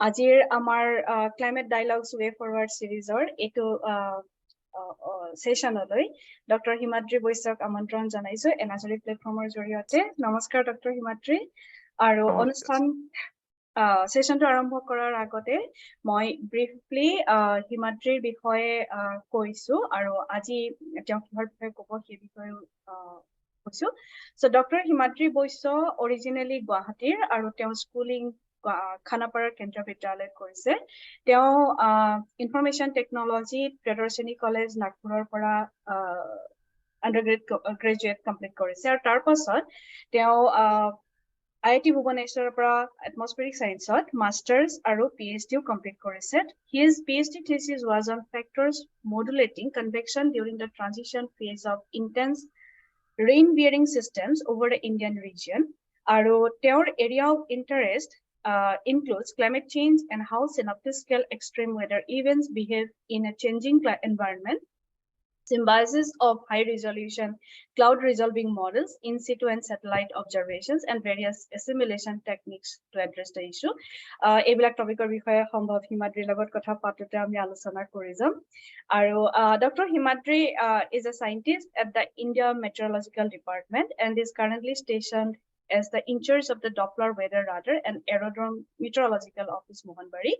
আজিৰ আমাৰ ক্লাইমেট ডায়লগছ ৱে ফৰৱাৰ্ড সিৰিজৰ এইটো সেশনলৈ ডক্টৰ হিমাদ্ৰী বৈশ্যক আমন্ত্ৰণ জনাইছো এনাজৰী প্লেটফৰ্মৰ জৰিয়তে নমস্কাৰ ডক্টৰ হিমাদ্ৰী আৰু অনুষ্ঠান সেশনটো আৰম্ভ কৰাৰ আগতে মই ব্ৰিফলি হিমাদ্ৰীৰ বিষয়ে কৈছো আৰু আজি তেওঁ কিহৰ বিষয়ে ক'ব সেই বিষয়েও কৈছো সো ডক্টৰ হিমাদ্ৰী বৈশ্য অৰিজিনেলি গুৱাহাটীৰ আৰু তেওঁ স্কুলিং খানাপাৰাৰ কেন্দ্ৰীয় বিদ্যালয়ত কৰিছে তেওঁ ইনফৰমেশ্যন টেকনলজি প্ৰিয়দৰ্শিনী কলেজ নাগপুৰৰ পৰা গ্ৰেজুৱেট কমপ্লিট কৰিছে আৰু তাৰ পাছত তেওঁ IIT Bhubaneswar পৰা atmospheric science masters আৰু PhD complete কৰিছে. His PhD thesis was on factors modulating convection during the transition phase of intense rain-bearing systems over the Indian region. আৰু তেওঁৰ area of interest includes climate change and how synoptic-scale extreme weather events behave in a changing environment. Symbiosis of high-resolution cloud-resolving models, in-situ and satellite observations, and various assimilation techniques to address the issue. এইবিলাক টপিকৰ বিষয়ে সম্ভৱ হিমাদ্ৰীৰ লগত কথা পাতোতে আমি আলোচনা কৰি যাম আৰু Dr. Himadri is a scientist at the India Meteorological Department and is currently stationed as the in charge of the Doppler weather radar and aerodrome meteorological office Mohanbari.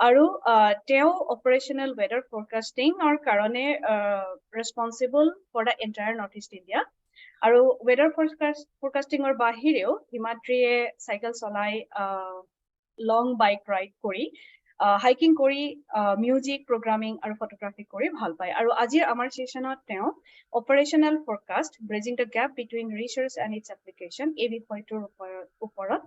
Aru teo operational weather forecasting or karone responsible for the entire Northeast India. Aru weather forecasting or bahireo Himadri cycle solai long bike ride kori hiking kori music programming aru photography kori bhal pai aru ajir amar sessionot teo operational forecast bridging the gap between research and its application ei বিষয়টোৰ ওপৰত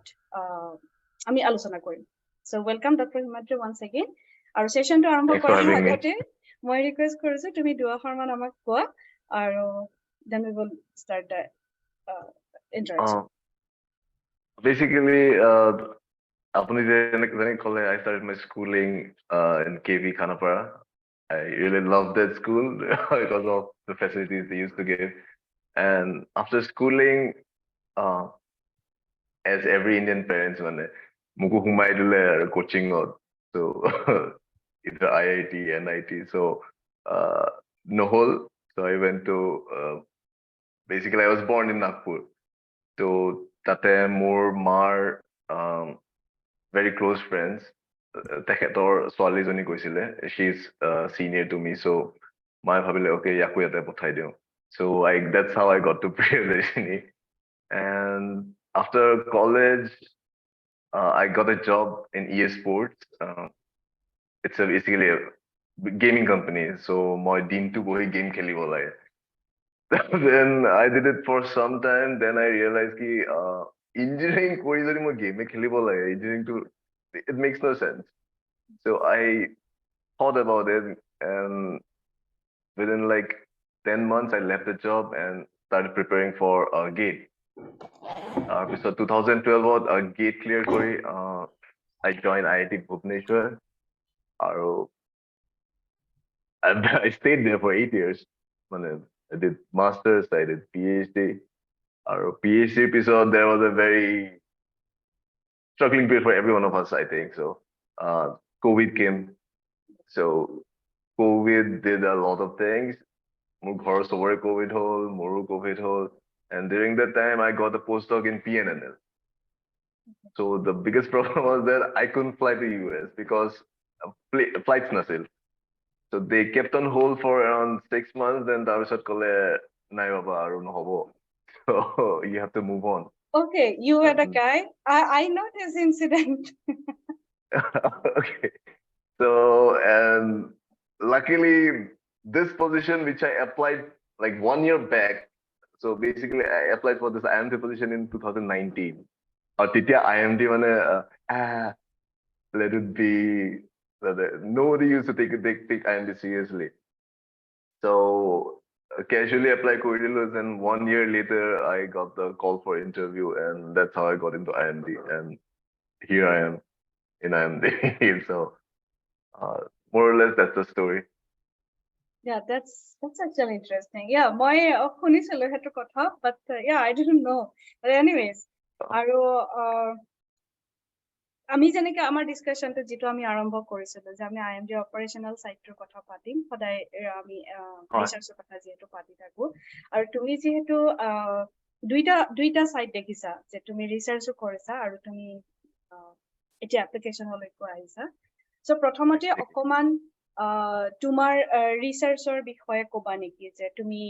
আমি আলোচনা কৰিম so welcome Dr. Himadri once again aru session to arambo কৰাৰ আগতে মই request কৰিছো তুমি দুআষাৰমান আমাক কোৱা আৰু then we will start the introduction basically I started my schooling in 𝘬𝑗 Khanapara. I really loved that school because of the facilities they used to give. And after schooling, as every Indian parents, muku humai dule coaching out. So either IIT, NIT. So no whole. So I went to basically I was born in Nagpur. So tate more very close friends. তেখেতৰ ছোৱালীজনী কৈছিলে she's senior to me so মই ভাবিলে okay ইয়াকো ইয়াতে পঠাই দিওঁ so that's how I got to Priyadarshini and after college I got a job in EA Sports it's basically a gaming company so মই দিনটো বহি game খেলিব লাগে then I did it for some time then I realized ki engineering কৰি যদি মই game খেলিব লাগে engineering to it makes no sense. So I thought about it and within like 10 months I left the job and started preparing for GATE. So 2012 GATE clear kori I joined IIT Bhubaneswar. I stayed there for 8 years. I did masters, I did PhD. PhD episode there was a very struggling period for every one of us, I think. So COVID came. So COVID did a lot of things. More COVID hole, more COVID hole. And during that time, I got a postdoc in PNNL. So the biggest problem was that I couldn't fly to US because flights nasil. So they kept on hold for around 6 months. Then Davishat kole nai baba aru nohobo. So you have to move on. Okay, you were the guy. I know this incident. Okay. So, and luckily, this position, which I applied like 1 year back, so basically I applied for this IMD position in 2019. Titya IMD, let it be, nobody used to take IMD seriously. So, casually applied Cordillers and 1 year later I got the call for interview and that's how I got into IMD and here I am in IMD. So more or less that's the story. Yeah, that's actually interesting. Yeah, my শুনিছিলো হেতু কথা but yeah I didn't know. But anyways, আৰু আমি যেনেকে আমাৰ ডিসকাশনটো যেটো আমি আৰম্ভ কৰিছিলো যে আমি IMD অপাৰেশনাল সাইটৰ কথা পাতিম সদায় আমি ৰিসাৰ্চৰ কথা যেটো পাতি থাকো আৰু তুমি যেহেতু দুইটা সাইট দেখিছা যে তুমি ৰিসাৰ্চও কৰিছা আৰু তুমি এতিয়া এপ্লিকেশনলৈকো আহিছা সো প্ৰথমতে অকমান তোমাৰ ৰিসাৰ্চৰ বিষয়ে ক'বা নেকি যে তুমি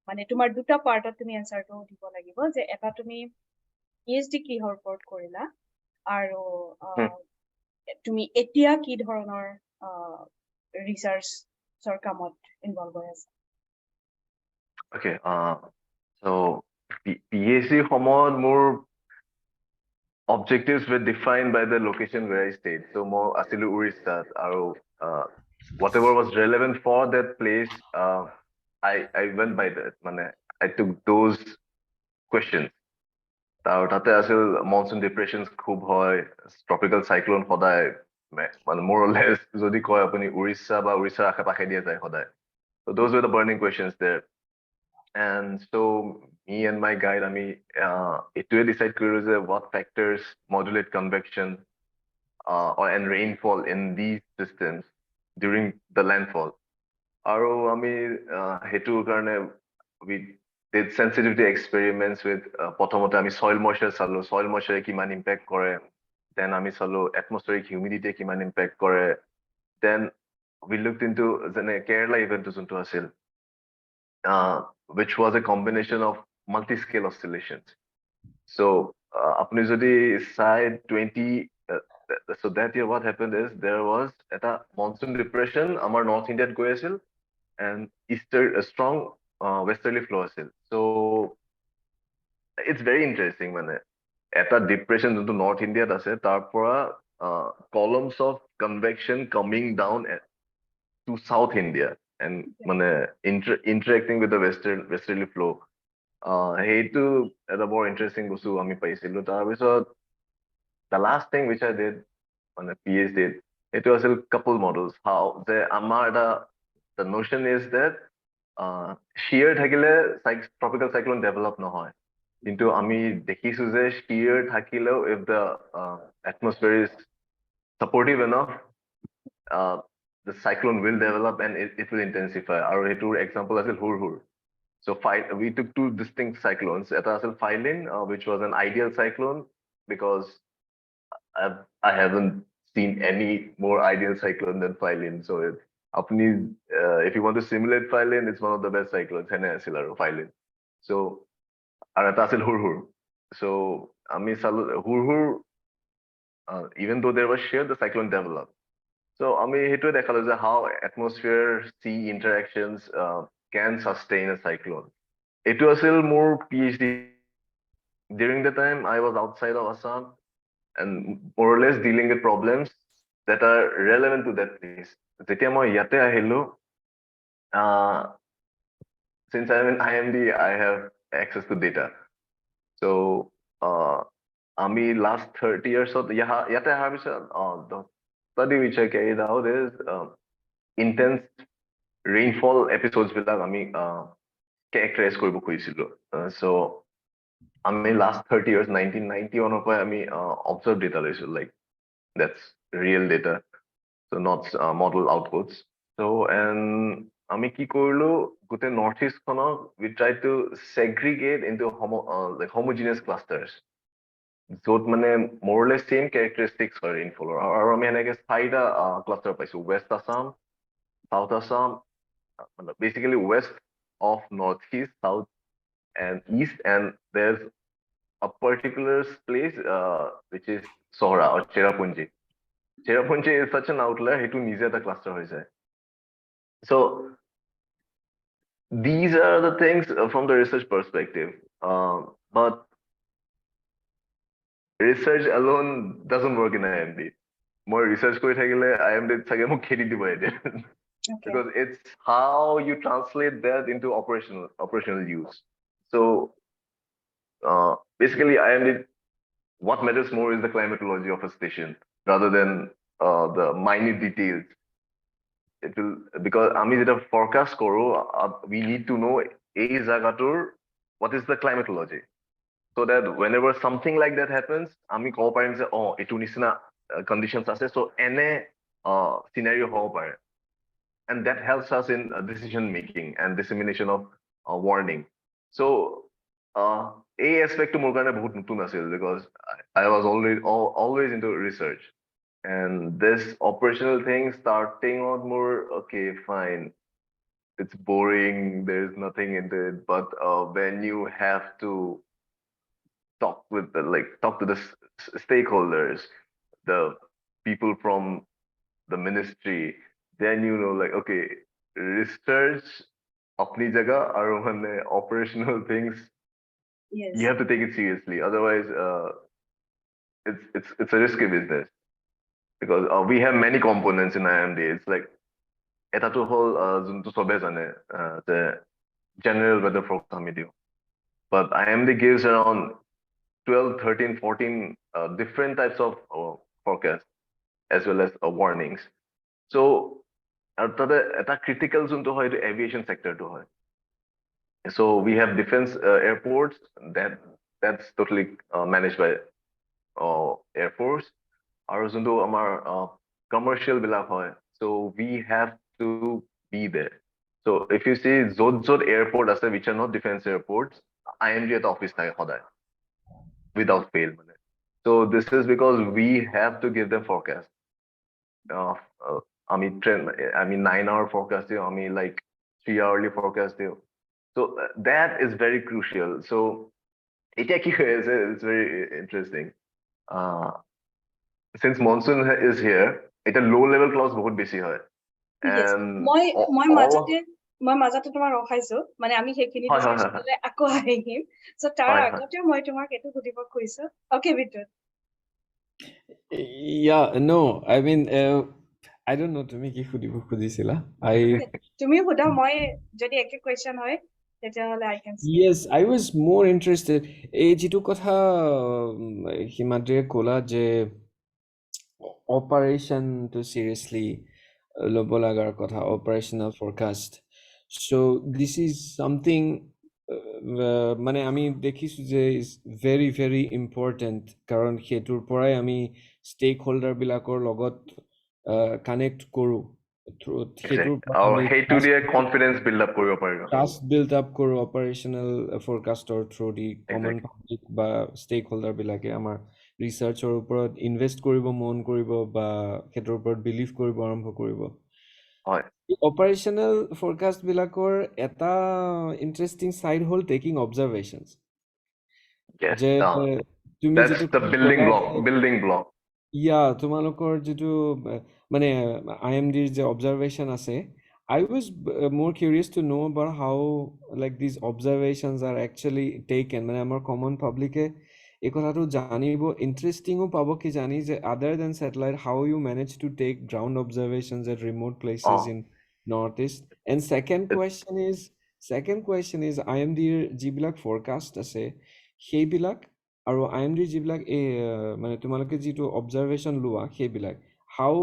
মানে তোমাৰ দুটা পাৰ্টত তুমি এনসাৰটো দিব লাগিব যে এটা তুমি PhD কিহৰ ওপৰত কৰিলা আৰু তুমি এতিয়া কি ধৰণৰ ৰিসাৰ্চৰ কামত ইনভলভ হৈ আছা Okay, so PhD সময়ত মোৰ objectives were defined by the location where I stayed. So more asilu Orissa, whatever was relevant for that place, I went by that. I took those questions. Tate asil monsoon depressions khub hoy, tropical cyclone hoday, more or less jodi koy apuni Orissa ba Orissa akhe pakhe diye jay hoday. So those were the burning questions there. And so me and my guide, we decide what factors modulate convection and rainfall in these systems during the landfall. We did sensitivity experiments with soil moisture salo, soil moisture kiman impact kore. Then salo atmospheric humidity kiman impact kore. Then we looked into the Kerala event junto asil. Which was a combination of multi-scale oscillations. So, apni jodi side 20, so that year what happened is there was a monsoon depression, amar North India go asil, and a strong westerly flow asil. So, it's very interesting, eta depression into North India ase, tarpora columns of convection coming down to South India. And interacting with the westerly flow. Heitu a more interesting bostu ami paisilu. The last thing which I did on a PhD, it was a couple models. How the notion is that shear thakile tropical cyclone develop nohoy. Into ami dekhisu je shear thakileo if the atmosphere is supportive enough, the cyclone will develop and it will intensify. Our example is 𝘬𝘯𝘪. So we took two distinct cyclones. Eta asil Phylin, which was an ideal cyclone because I haven't seen any more ideal cyclone than Phylin. So if you want to simulate Phylin, it's one of the best cyclones. Phylin. So eta asil 𝘬𝘯𝘪. So 𝘬𝘯𝘪, even though there was shear, the cyclone developed. So how atmosphere-sea interactions can sustain a cyclone. It was still more PhD. During the time, I was outside of Assam and more or less dealing with problems that are relevant to that place. Since I'm in IMD, I have access to data. So, last 30 years of the study which I carried out is intense rainfall episodes characterize koribo khoisilo. So last 30 years 1990 on observed data like that's real data, so not model outputs. So and ki korilo gote northeast khonok we tried to segregate into homogeneous clusters. So more or less same characteristics for rainfall. Or cluster paisu West Assam, South Assam, basically west of northeast, south, and east, and there's a particular place which is Sohra or 𝘬𝘶𝘆. 𝘬𝘶𝘆 is such an outlier, hetu nije the cluster hoy jay. So these are the things from the research perspective, but research alone doesn't work in IMD. More research kori thakile IMD sage mok khedi dibo because it's how you translate that into operational use. So basically IMD, what matters more is the climatology of a station rather than the minute details. It will, because ami jeta forecast koro, we need to know a jagatur what is the climatology. so that whenever something like that happens, আমি ক'ব পাৰিম যে এইটো নিচিনা conditions আছে, so এনে scenario হ'ব পাৰে, and that helps us in decision making and dissemination of warning. So এই aspect মোৰ কাৰণে বহুত নতুন আছিল, because I was always into research, and this operational thing starting out more okay, fine, it's boring, there's nothing into it, but when you have to talk to the stakeholders, the people from the ministry, then you know, like, okay, research apni jaga aru operational things, Yes. you have to take it seriously, otherwise it's a risky business, because we have many components in IMD. It's like এটা তো হল যোনটো সবে জানে যে general weather forecast আমি দিও, but IMD gives around 12, 13, 14 different types of forecasts as well as warnings. So এটা critical যোনটো হয় এইটো aviation sector to হয়. So we have defense airports that's totally managed by Air Force. আৰু যোনটো আমাৰ commercial বিলাক হয়, so we have to be there. So if you see য'ত airport আছে which are not defense airports, IMD এটা office থাকে সদায় without fail. So this is because we have to give them forecast. I mean 9-hour forecast, I mean like 3-hourly forecast. So that is very crucial. So it's very interesting. Since monsoon is here, it's a low level clouds বহুত বেছি হয়. And মই মাজতে তোমাৰ ৰখাইছো, মানে আমি সেইখিনি ডিসকাশনলে আকৌ আহিম, সো তাৰ আগতে মই তোমাক এটো সুধিব খুজিছো। ওকে বিদ্যুৎ। Yeah, no, I mean I don't know তুমি কি সুধিব খুজিছিলা। তুমি সুধা, মই যদি একে কোৱেশ্চন হয় তেতিয়াহলে I can say. Yes, I was more interested এই যেটো কথা হিমাদ্ৰীয়ে ক'লা যে operation to seriously ল'ব লাগাৰ কথা, operational forecast. So this is something মানে আমি দেখিছো যে is very very important, কাৰণ হেতুৰ পৰাই আমি stakeholder বিলাকৰ লগত connect কৰো, হেতু দিয়ে confidence build up কৰিব পাৰি, trust build up কৰো operational forecaster through the common public বা stakeholder বিলাকে আমাৰ ৰিসাৰ্চৰ ওপৰত ইনভেস্ট কৰিব, মন কৰিব বা হেতুৰ ওপৰত বিলিভ কৰিব আৰম্ভ কৰিব। হয়, operational forecast বিলাকৰ এটা ইন্টাৰেষ্টিং সাইড হল টেকিং অবজাৰভেশনস। yes, যে তুমি that's যেটো the building block. Yeah, তোমালোকৰ যেটো মানে IMDৰ যে অবজাৰভেশন আছে, I was more curious to know about how like these observations are actually taken. মানে আমাৰ common public এই কথাটো জানিব ইন্টাৰেষ্টিংও পাব কি জানি যে other than satellite how you manage to take ground observations at remote places in northeast. And second question is IMDৰ যিবিলাক forecast আছে সেইবিলাক আৰু IMDৰ যিবিলাক মানে তোমালোকে যিটো observation লোৱা সেইবিলাক how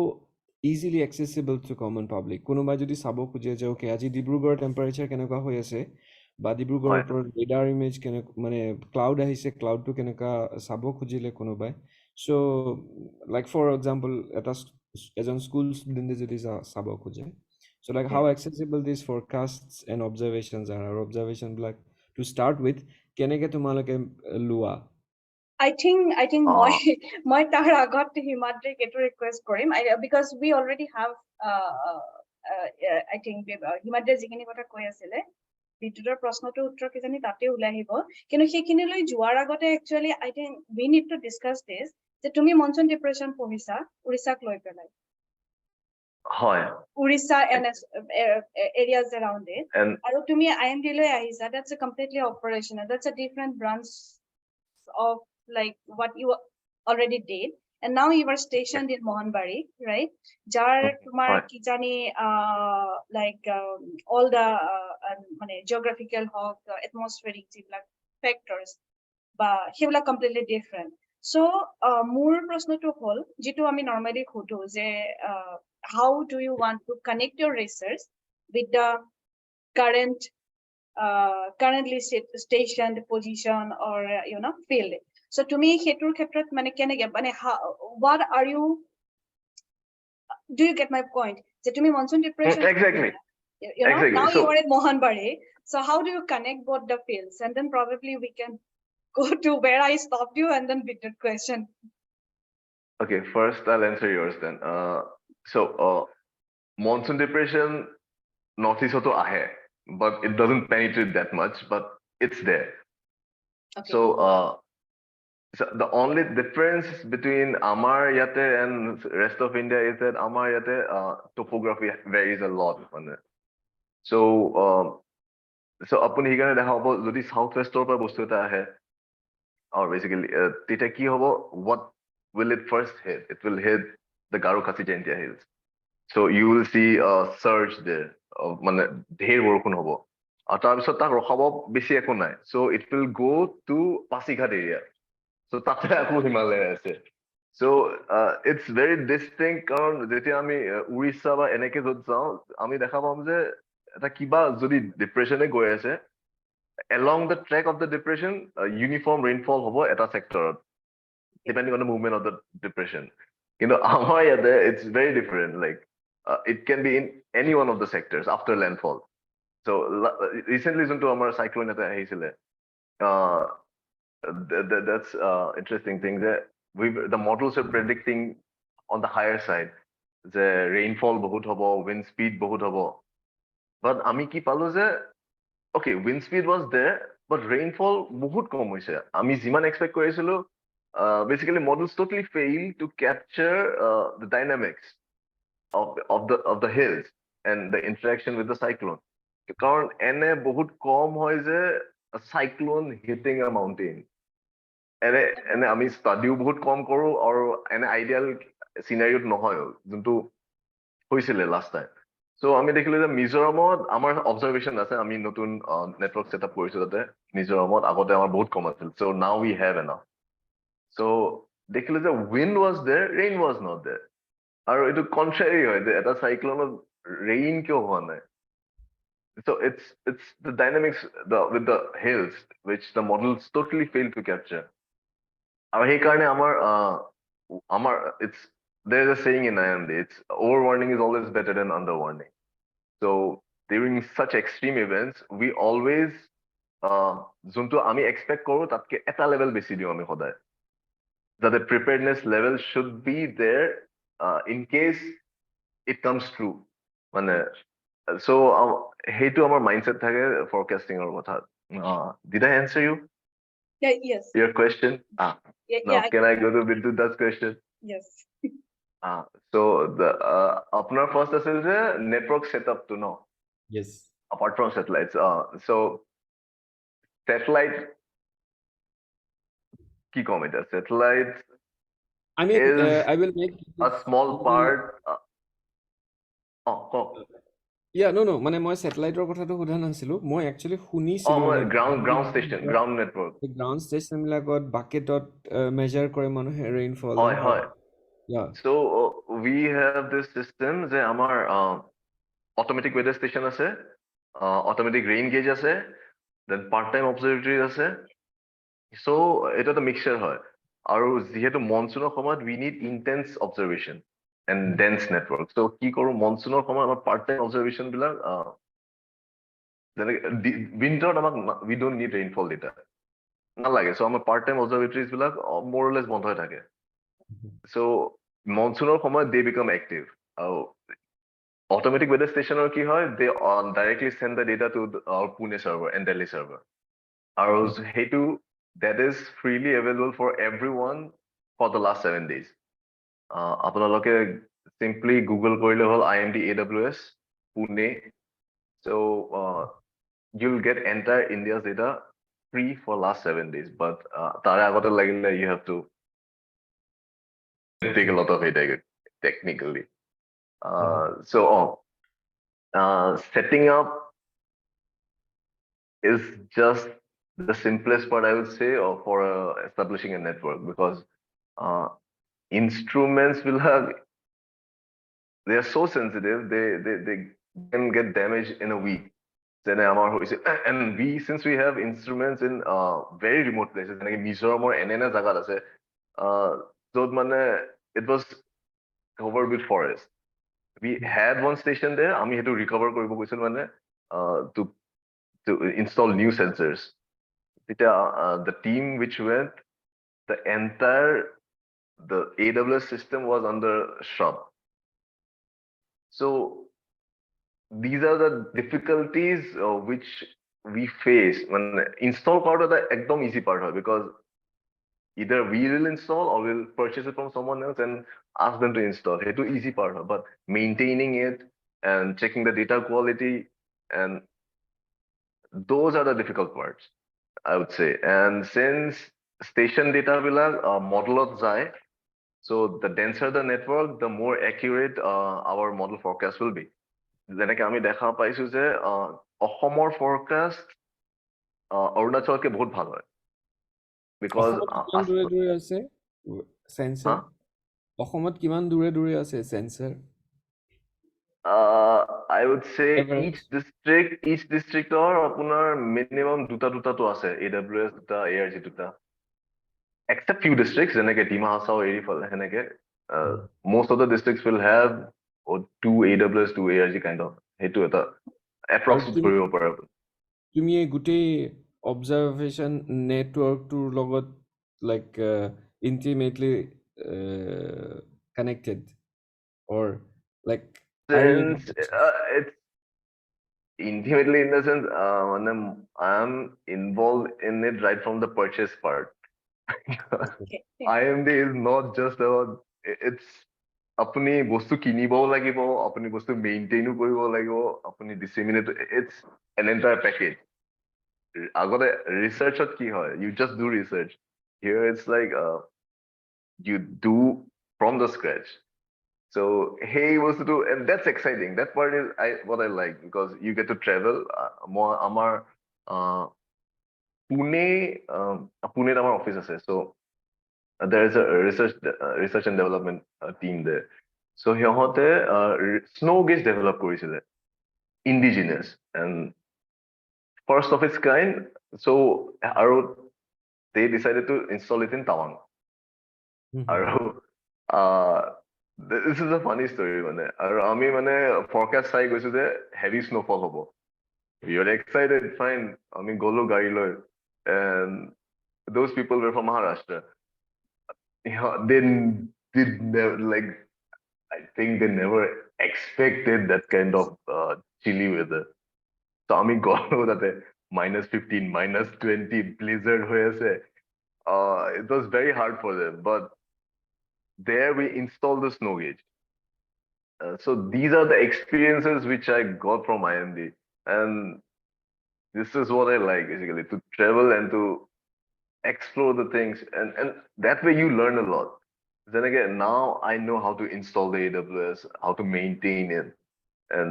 easily accessible to common public. কোনোবাই যদি চাব খুজে যে ওকে আজি ডিব্ৰুগড়ৰ টেম্পাৰেচাৰ কেনেকুৱা হৈ আছে বা ডিব্ৰুগড়ৰ ওপৰত ৰেডাৰ ইমেজ মানে ক্লাউড আহিছে, ক্লাউডটো কেনেকুৱা চাব খুজিলে কোনোবাই, সো লাইক ফৰ এক্সাম্পল এজন স্কুল ষ্টুডেণ্টে যদি চাব খোজে, so like how accessible these forecasts and observations are, or observation black to start with কেনেকে তোমালোকে লোৱা? I think মই তাৰ আগত হিমাদ্ৰীক এটো request Karim, because we already have I think হিমাদ্ৰীয়ে যিখিনি কথা কৈ আছিলে বিদ্যুতৰ প্ৰশ্নটোৰ উত্তৰ কিজানি তাতে ওলাই আহিব, কিন্তু সেইখিনিলৈ যোৱাৰ আগতে actually I think we need to discuss this যে তুমি মনসুন ডিপ্ৰেছন পঢ়িছা উৰিষ্যাক লৈ পেলাই। হয়, Orissa and areas around it, আৰু তুমি IMD লৈ আহিছা, that's a completely operational, that's a different branch of like what you already did, and now you are stationed in Mohanbari, right? Jar tumar kijani like all the geographical hog, atmospheric factors ba hebla completely different. So more prashno to hol jitu ami normally khodo je how do you want to connect your research with the current currently stationed position or field. So to me hetur khetrat mane kenege mane what are you, do you get my point? So to me Monsoon Depression, exactly exactly. now So you are at Mohanbari, so how do you connect both the fields? And then probably we can go to where I stopped you and then with the question. okay, first I'll answer yours then. Monsoon Depression Northeast to ahe, but it doesn't penetrate that much, but it's there. Okay. So the only difference between Amar Yate and rest of India is that Amar Yate topography varies a lot. So apuni hikane dekha hobo jodi southwest or par bostu eta ahe, or basically teta ki hobo, what will it first hit? It will hit the 𝘔𝘰𝘭𝘪 hills. So you will see a surge there, মানে ঢেৰ বৰষুণ হ'ব, আৰু তাৰপিছত তাক ৰখাব বেছি একো নাই, so it will go to Pasighat area, so তাতে আকৌ হিমালয় আছে. So it's very distinct, কাৰণ যেতিয়া আমি উৰিষ্যা বা এনেকে য'ত যাওঁ আমি দেখা পাম যে এটা কিবা যদি ডিপ্ৰেছনে গৈ আছে, along the track of the depression uniform rainfall হ'ব এটা sectorত, depending on the movement of the depression. কিন্তু আমাৰ ইয়াতে it's very different, like it can be in any one of the sectors after landfall. So recently যোনটো আমাৰ cyclone এটা আহিছিলে, that's interesting thing that the models are predicting on the higher side যে rainfall বহুত হ'ব, wind speed বহুত হ'ব, but আমি কি পালো যে okay, wind speed was there, but rainfall বহুত কম হৈছে. আমি যিমান expect কৰিছিলো, basically models totally fail to capture the dynamics of the hills and the interaction with the cyclone. Because ene বহুত কম হয় যে a cyclone hitting a mountain. ene আমি studyও বহুত কম কৰো, আৰু ene ideal scenario নহয় যোনটো হৈছিলে last time. So আমি দেখিলো যে মিজোৰামত আমাৰ observation আছে, আমি নতুন network setup কৰিছো তাতে মিজোৰামত, আগতে আমাৰ বহুত কম আছিল, so now we have enough. So দেখিলো যে wind was there, rain was not there. আৰু এইটো contrary হয় যে এটা cyclone rain কিয় হোৱা নাই. So it's the dynamics with the hills which the models totally fail to capture. আৰু সেইকাৰণে আমাৰ it's, there's a saying in IMD, it's overwarning is always better than underwarning. So during such extreme events we always যোনটো আমি expect কৰো তাতকে এটা level বেছি দিওঁ আমি সদায়, that the preparedness level should be there in case it comes true. মানে so সেইটো আমাৰ mindset থাকে forecasting or কথা. Did I answer you? Yeah, yes. Your question? Now Yeah, can I go to Vidut's question? Yes. So the আপোনাৰ first আছিল যে network setup to know. Yes. Apart from satellites, so satellite কি কম এটা, satellites I mean, is I will make a small part. Yeah, no, মানে মই satelliteৰ কথাটো সোধা নাছিলো, মই actually শুনিছিলো ground station, ground network, ground station বিলাকত bucketত measure কৰে মানুহে rainfall. হয়. Yeah. So we have this system যে আমাৰ automatic weather station আছে, automatic rain gauge আছে, then part-time observatories আছে. So এটা তো mixture হয়, আৰু যিহেতু মনসুনৰ সময়ত we need intense observation and dense network. So কি কৰো মনসুনৰ সময়ত আমাৰ part-time observation বিলাক, যেনেকে winter আমাক we don't need rainfall data নালাগে, so আমাৰ part-time observatories black more or less বন্ধ হৈ থাকে. So monsoon সময়ত they become active. Automatic weather station কি হয়, they directly send the data to our Pune server and Delhi server. আৰু সেইটো that is freely available for everyone for the last 7 days. আপোনালোকে simply Google কৰিলে হ'ল IMD AWS Pune. So you'll get entire India's data free for last 7 days. But তাৰে আগতে লাগিলে you have to take a lot of it technically. So setting up is just the simplest part, I would say, for establishing a network, because instruments will have, they are so sensitive, they can get damaged in a week. যেনে আমাৰ হৈছে and since we have instruments in very remote places যেনেকে মিজোৰামৰ এনে জাগাত আছে য'ত মানে it was covered with forest. We had one station there. আমি হেতু recover কৰিব গৈছিল মানে to install new sensors. The team which went, the AWS system was under shrub. So these are the difficulties which we face when install part of the ekdom easy part because either we will install or we'll purchase it from someone else and ask them to install. It's an easy part, but maintaining it and checking the data quality, and those are the difficult parts, I would say. And since station data will model of 𝘬, so the denser the network, the more accurate our model forecast will be. যেনেকে আমি দেখা পাইছো যে অসমৰ forecast অৰুণাচলকে বহুত ভাল হয় because অসমত কিমান দূৰে দূৰে আছে সেন্সৰ I would say each district or আপোনাৰ minimum দুটা তো আছে AWS দুটা ARG দুটা except few districts যেনেকে ডিমা হাছাও এৰি ফল হেনেকে most of the districts will have two AWS, two ARG kind of. Hetu eta approximate কৰিব পাৰা. তুমি এই গুটেই observation network tour লগত like intimately connected or like it's intimately in the sense I'm involved in it right from the purchase part. IMD is not just about it's আপুনি বস্তু কিনিবও লাগিব আপুনি বস্তু মেইনটেইনও কৰিব লাগিব আপুনি disseminate it's an entire package আগতে ৰিসাৰ্চত কি হয় you just do research here it's like you do from the scratch so hey বস্তুটো and that's exciting that part is what I like because you get to travel আমাৰ পুনে আমাৰ office আছে so there is a research and development team there. So সিহঁতে snow gauge develop কৰিছিলে indigenous and first of its kind. So they decided to install it in Tawang. This is a funny story মানে আৰু আমি মানে forecast চাই গৈছো যে heavy snowfall হ'ব. We were excited, fine. আমি গলো গাড়ী লৈ and those people were from Maharashtra. They did never I think they never expected that kind of chilly weather. So I mean, -15, -20 blizzard. It was very hard for them. But there we installed the snow gauge. So these are the experiences which I got from IMD, and this is what I like basically to travel and to explore the things, and that way you learn a lot. Then again, now I know how to install the AWS, how to maintain it, and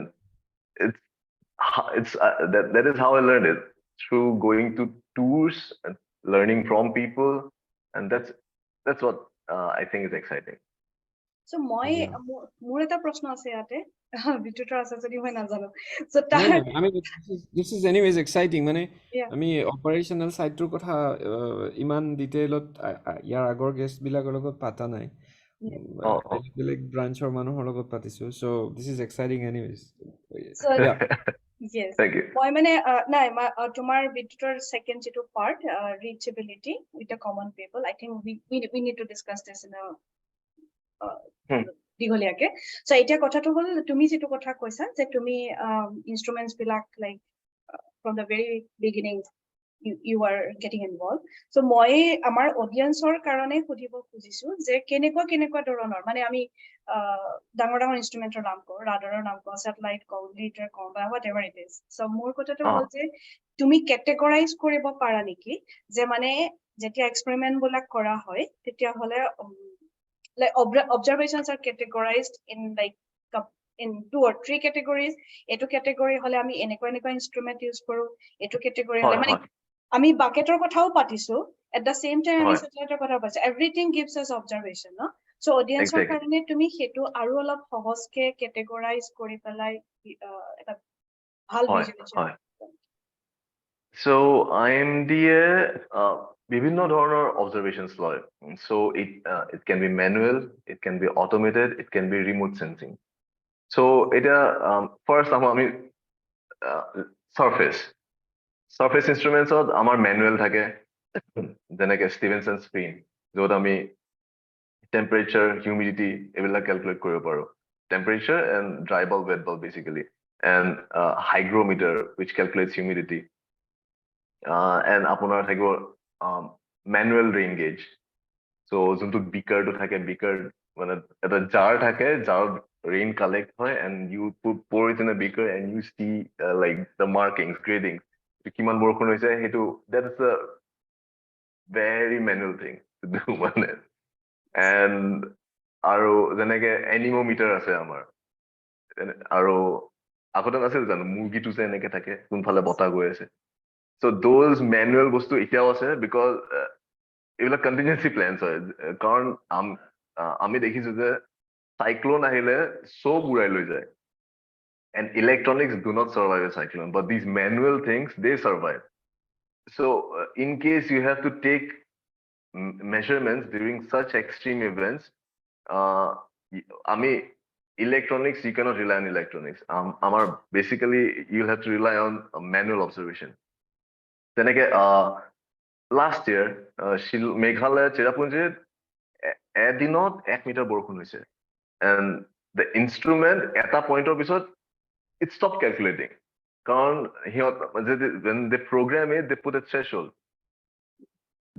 that is how I learned it through going to tours and learning from people, and that's what I think is exciting. So মোৰ এটা প্ৰশ্ন আছে ইয়াতে বিটুতৰ আছে যদি মই নাজানো so I mean this is anyways exciting মানে আমি operational side টোৰ কথা ইমান ডিটেইলত ইয়াৰ আগৰ গেষ্ট বিলাকৰ লগত পাতা নাই বেলেগ ব্ৰাঞ্চৰ মানুহৰ লগত পাতিছো so this is exciting anyways so yes thank you মই মানে নাই তোমাৰ বিটুতৰ second যেটো part reachability with the common people I think we need to discuss this in a দীঘলীয়াকে so এতিয়া কথাটো হল তুমি যেটো কথা কৈছা যে তুমি instruments black like from the very beginning you are getting involved so মই আমাৰ অডিয়েন্সৰ কাৰণে সুধিব খুজিছো যে কেনেকুৱা ধৰণৰ মানে আমি ডাঙৰ ইনস্ট্ৰুমেন্টৰ নাম কওঁ ৰাডাৰৰ নাম কওঁ স্যাটেলাইট কওঁ লিটাৰ কওঁ বা whatever it is so মোৰ কথাটো হল যে তুমি কেটেগৰাইজ কৰিব পাৰা নেকি যে মানে যেতিয়া এক্সপেৰিমেন্ট বিলাক কৰা হয় তেতিয়া হলে like observations are categorized in like in 2 or 3 categories etu category hole ami enekwa instrument use koru etu category hole mane ami bucketor kothao patisu at the same time ami satellite kotha paise everything gives us observation no so audience or karone tumi hetu aru olop sahoske categorize kori pelai eta bhal visualization So IMD-এ বিভিন্ন ধৰণৰ observations লয়. So it can be manual, it can be automated, it can be remote sensing. So এতিয়া first আমি surface instruments-ত আমাৰ manual থাকে যেনেকে Stevenson screen য'ত আমি temperature, humidity এইবিলাক calculate কৰিব পাৰো. Temperature and dry bulb, wet bulb basically, and hygrometer which calculates humidity. And আপোনাৰ থাকিব manual rain gauge. So যোনটো beaker টো থাকে, beaker মানে এটা jar থাকে, jar rain collect হয় and you pour it in a beaker and you see like the markings, gradings. কিমান বৰষুণ হৈছে সেইটো, that is a very manual thing to do মানে. And আৰু যেনেকে anemometer আছে আমাৰ, আৰু আগতে নাছিল জানো মুৰ্গীটো যে এনেকে থাকে কোনফালে বতাহ গৈ আছে. So those manual বস্তু এতিয়াও আছে because এইবিলাক contingency plans হয় কাৰণ আমি দেখিছো যে cyclone আহিলে চব উৰাই লৈ যায়. And electronics do not survive a cyclone, but these manual things, they survive. So in case you have to take measurements during such extreme events, electronics, you cannot rely on electronics. Basically, you'll have to rely on manual observation. যেনেকে last year, Meghalaya চেৰাপুঞ্জীত এদিনত 1 metre বৰষুণ হৈছে. And the instrument এটা পইণ্টৰ পিছত it stopped calculating. কাৰণ when they program it, they put a threshold.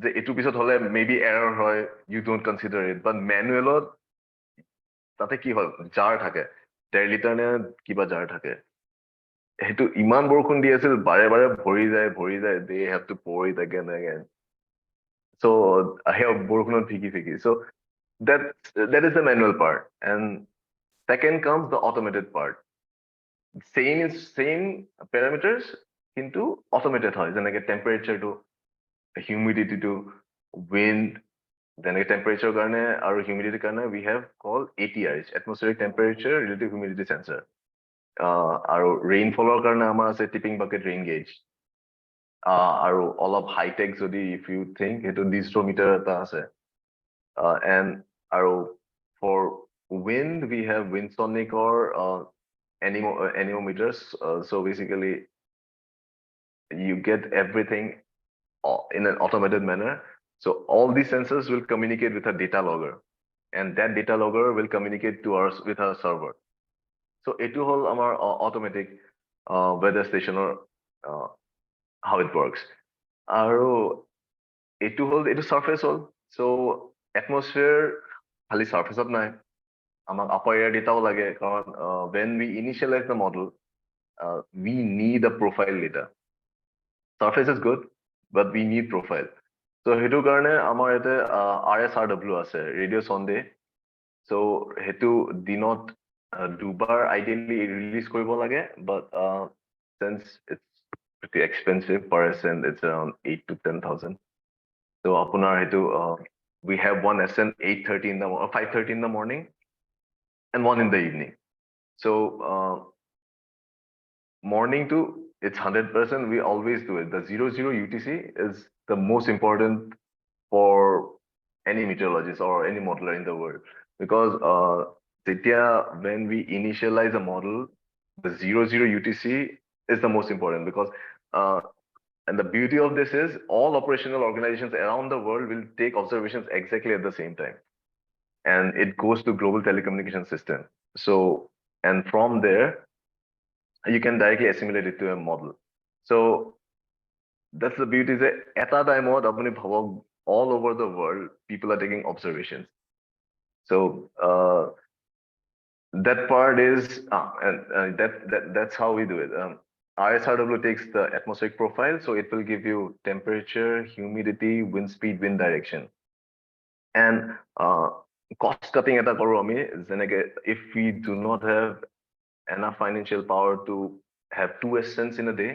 যে এইটো পিছত হলে maybe error হয়, you don't consider it. But manualত তাতে কি হয়, jar থাকে, 1.5 লিটাৰ নে কিবা jar থাকে. সেইটো ইমান বৰষুণ দি আছিল, বাৰে বাৰে ভৰি যায়, they have to pour it again and again. So বৰষুণত ভিগি. So that is the manual part. And second comes the automated part. Same parameters কিন্তু automated হয়, যেনেকে temperature to humidity to wind, যেনেকে temperature কাৰণে আৰু humidity কাৰণে we have called ATRs, atmospheric temperature relative humidity sensor. আৰু rainfall কাৰণে আমাৰ আছে tipping bucket rain gauge. আৰু অলপ high tech যদি if you think সেইটো dystrometer এটা আছে. And আৰু for wind we have windsonic or anemometers. So basically you get everything in an automated manner. So all these sensors will communicate with a data logger, and that data logger will communicate with our server. So etu hol amar automatic weather station or how it works. Aro etu surface hol. So atmosphere khali surface of nai. Amak upper air data lage karon when we initialize the model, we need a profile data. Surface is good, but we need profile. So hetu karone amar ete RSRW ase, radio sonde. So hetu dinot dubar ideally release koribo lage, but since it's pretty expensive per ascent, it's around 8 to 10,000. So apunar hetu we have one ascent 8:30 in the 5:30 in the morning and one in the evening. So morning to it's 100%, we always do it. The 00 UTC is the most important for any meteorologist or any modeler in the world, because when we initialize a model, the 00 UTC is the most important, because and the beauty of this is all operational organizations around the world will take observations exactly at the same time, and it goes to global telecommunication system. So, and from there you can directly assimilate it to a model. So that's the beauty, is at a time all over the world people are taking observations. So that part is that's how we do it. RSRW takes the atmospheric profile, so it will give you temperature, humidity, wind speed, wind direction. And cost cutting eta koru ami, if we do not have enough financial power to have 2 ascents in a day,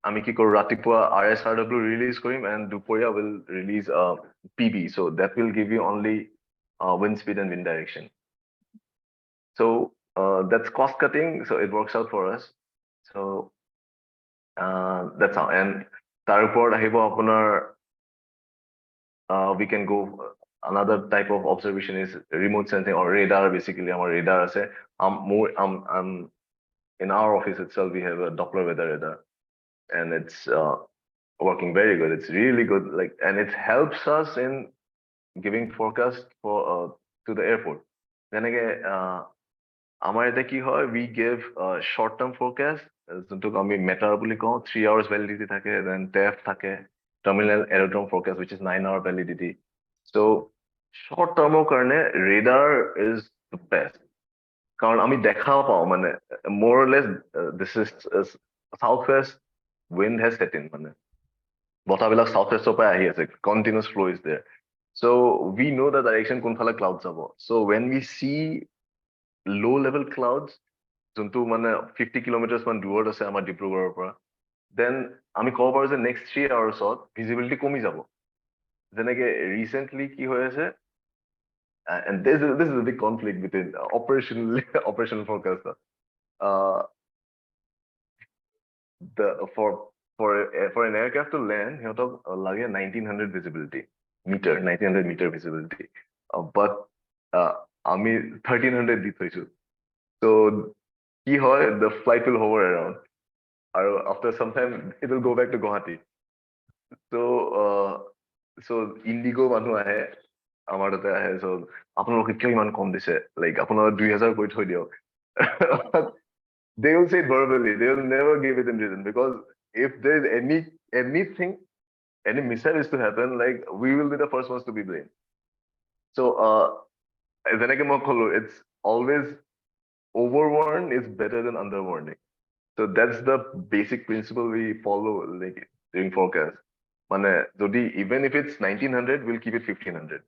আমি কি কৰো, ৰাতিপুৱা RSRW release Karim and দুপৰীয়া will release PB. So that will give you only wind speed and wind direction. So that's cost cutting, so it works out for us. So that's how. And তাৰ ওপৰত আহিব আপোনাৰ we can go another type of observation is remote sensing or radar. Basically our radar আছে in our office itself we have a Doppler weather radar and it's working very good. It's really good, like, and it helps us in giving forecast for to the airport. Then again আমাৰ এটা কি হয়, we give short term forecast যোনটোক আমি matter বুলি কওঁ, 3 hours validity থাকে, then TEF থাকে, terminal aerodrome forecast which is 9 hour validity. So short term কাৰণে radar is the best, কাৰণ আমি দেখা পাওঁ মানে more or less this is southwest wind has set in, মানে বতাহবিলাক southwestৰ পৰা আহি আছে, continuous flow is there, so we know the direction কোনফালে cloud যাব. So when we see low level clouds যোনটো মানে 50 kilometers মান দূৰত আছে আমাৰ ডিব্ৰুগড়ৰ পৰা, then আমি ক'ব পাৰো যে next 3 hours visibility কমি যাব. যেনেকে recently কি হৈ আছে, and this is a big conflict between operational forecaster. For an aircraft to land, সিহঁতক লাগে 1900 visibility meter, 1900 meter visibility, but আমি 1300 দি থৈছো. So কি হয়, the flight will hover around, আৰু after some time it will go back to Guwahati. So Indigo মানুহ আহে আমাৰ তাতে আহে, so আপোনালোকে কিয় ইমান কম দিছে, like আপোনালোকে 2000 কৰি থৈ দিয়ক. They will say it verbally, they will never give it in written, because if there is anything, any mishap is to happen, like we will be the first ones to be blamed. So যেনেকে মই ক'লো, it's always overwarn is better than underwarning. So that's the basic principle we follow, like during forecast. মানে যদি even if it's 1900, we'll keep it 1500.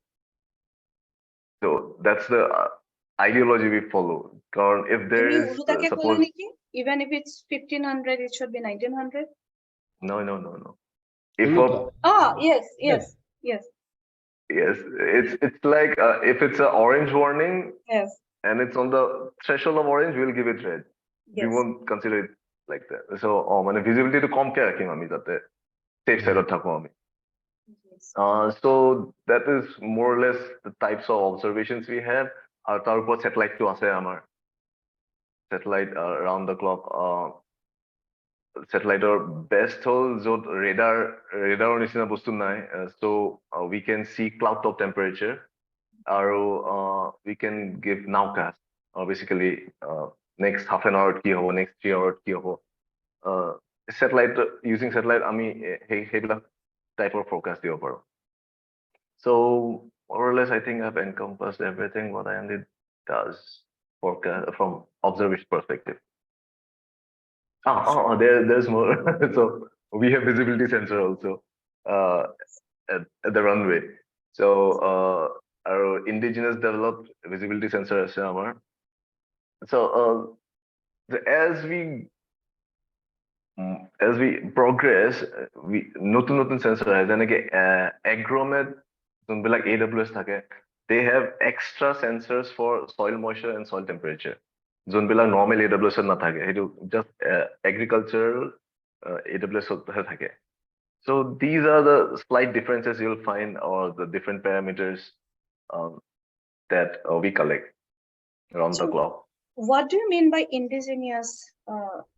So that's the ideology we follow. Because if there is suppose even if it's 1500, it should be 1900. No. If yes, it's like if it's an orange warning, yes, and it's on the threshold of orange, we'll give it red. Yes. We won't consider it like that. So মানে visibility to কমকে ৰাখিম আমি যাতে safe side থাকো আমি. So that is more or less the types of observations we have. তাৰ ওপৰত satellite টো আছে আমাৰ, satellite around the clock. Satellite best হ'ল য'ত radar নিচিনা বস্তু নাই, so we can see cloud top temperature, আৰু we can give nowcast, basically next half an hour কি হ'ব, next 3 hours কি হ'ব. Satellite, using satellite আমি সেইবিলাক type of forecast দিব পাৰো. So more or less I think I've encompassed everything what IMD does forecast from observation perspective. There's more. So we have visibility sensor also at the runway. So our indigenous developed visibility sensor আছে আমাৰ. So as we progress, we নতুন sensor আহে, যেনেকে agromet যোনবিলাক AWS থাকে, they have extra sensors for soil moisture and soil temperature. যোনবিলাক normal AWS নাথাকে, সেইটো just agricultural AWS থাকে. So these are the slight differences you'll find, or the different parameters that we collect around the clock. What do you mean by indigenous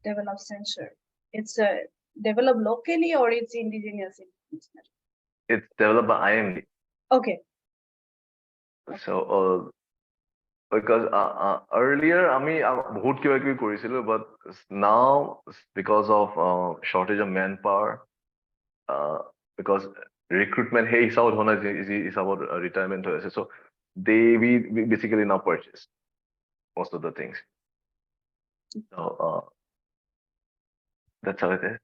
developed sensor? It's developed locally, or it's indigenous? It's developed by IMD. Okay. So because earlier আমি বহুত কিবা কিবি কৰিছিলো, but now because of shortage of manpower, because recruitment সেই হিচাপত হোৱা নাই, যি হিচাপত retirement হৈ আছে, so we basically now purchase most of the things. So that's how it is.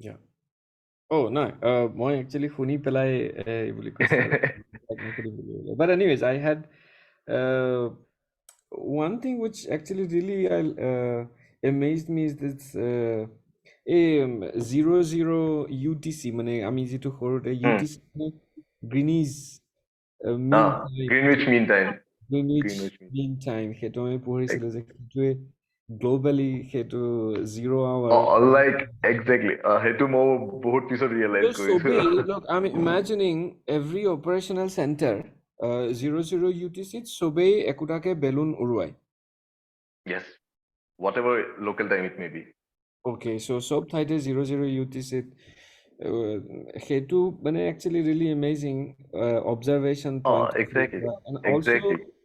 Yeah. Oh no, মই actually শুনি পেলাই বুলি কৈছিলো. But anyways, I had one thing which actually really amazed me is this 00 UTC, মানে আমি যেটো সৰুতে UTC Greenwich Greenwich Mean Time. Greenwich Mean Time, সেইটো আমি পঢ়িছিলো যে সেইটোৱে globally সেইটো zero hour like exactly সেইটো মই বহুত পিছত ৰিয়েলাইজ কৰিছো look, I'm imagining every operational center 00 UTC সবেই একোটাকে বেলুন উৰুৱাই yes whatever local time it may be okay so সব ঠাইতে 00 UTC সেইটো মানে actually really amazing observation point exactly and exactly also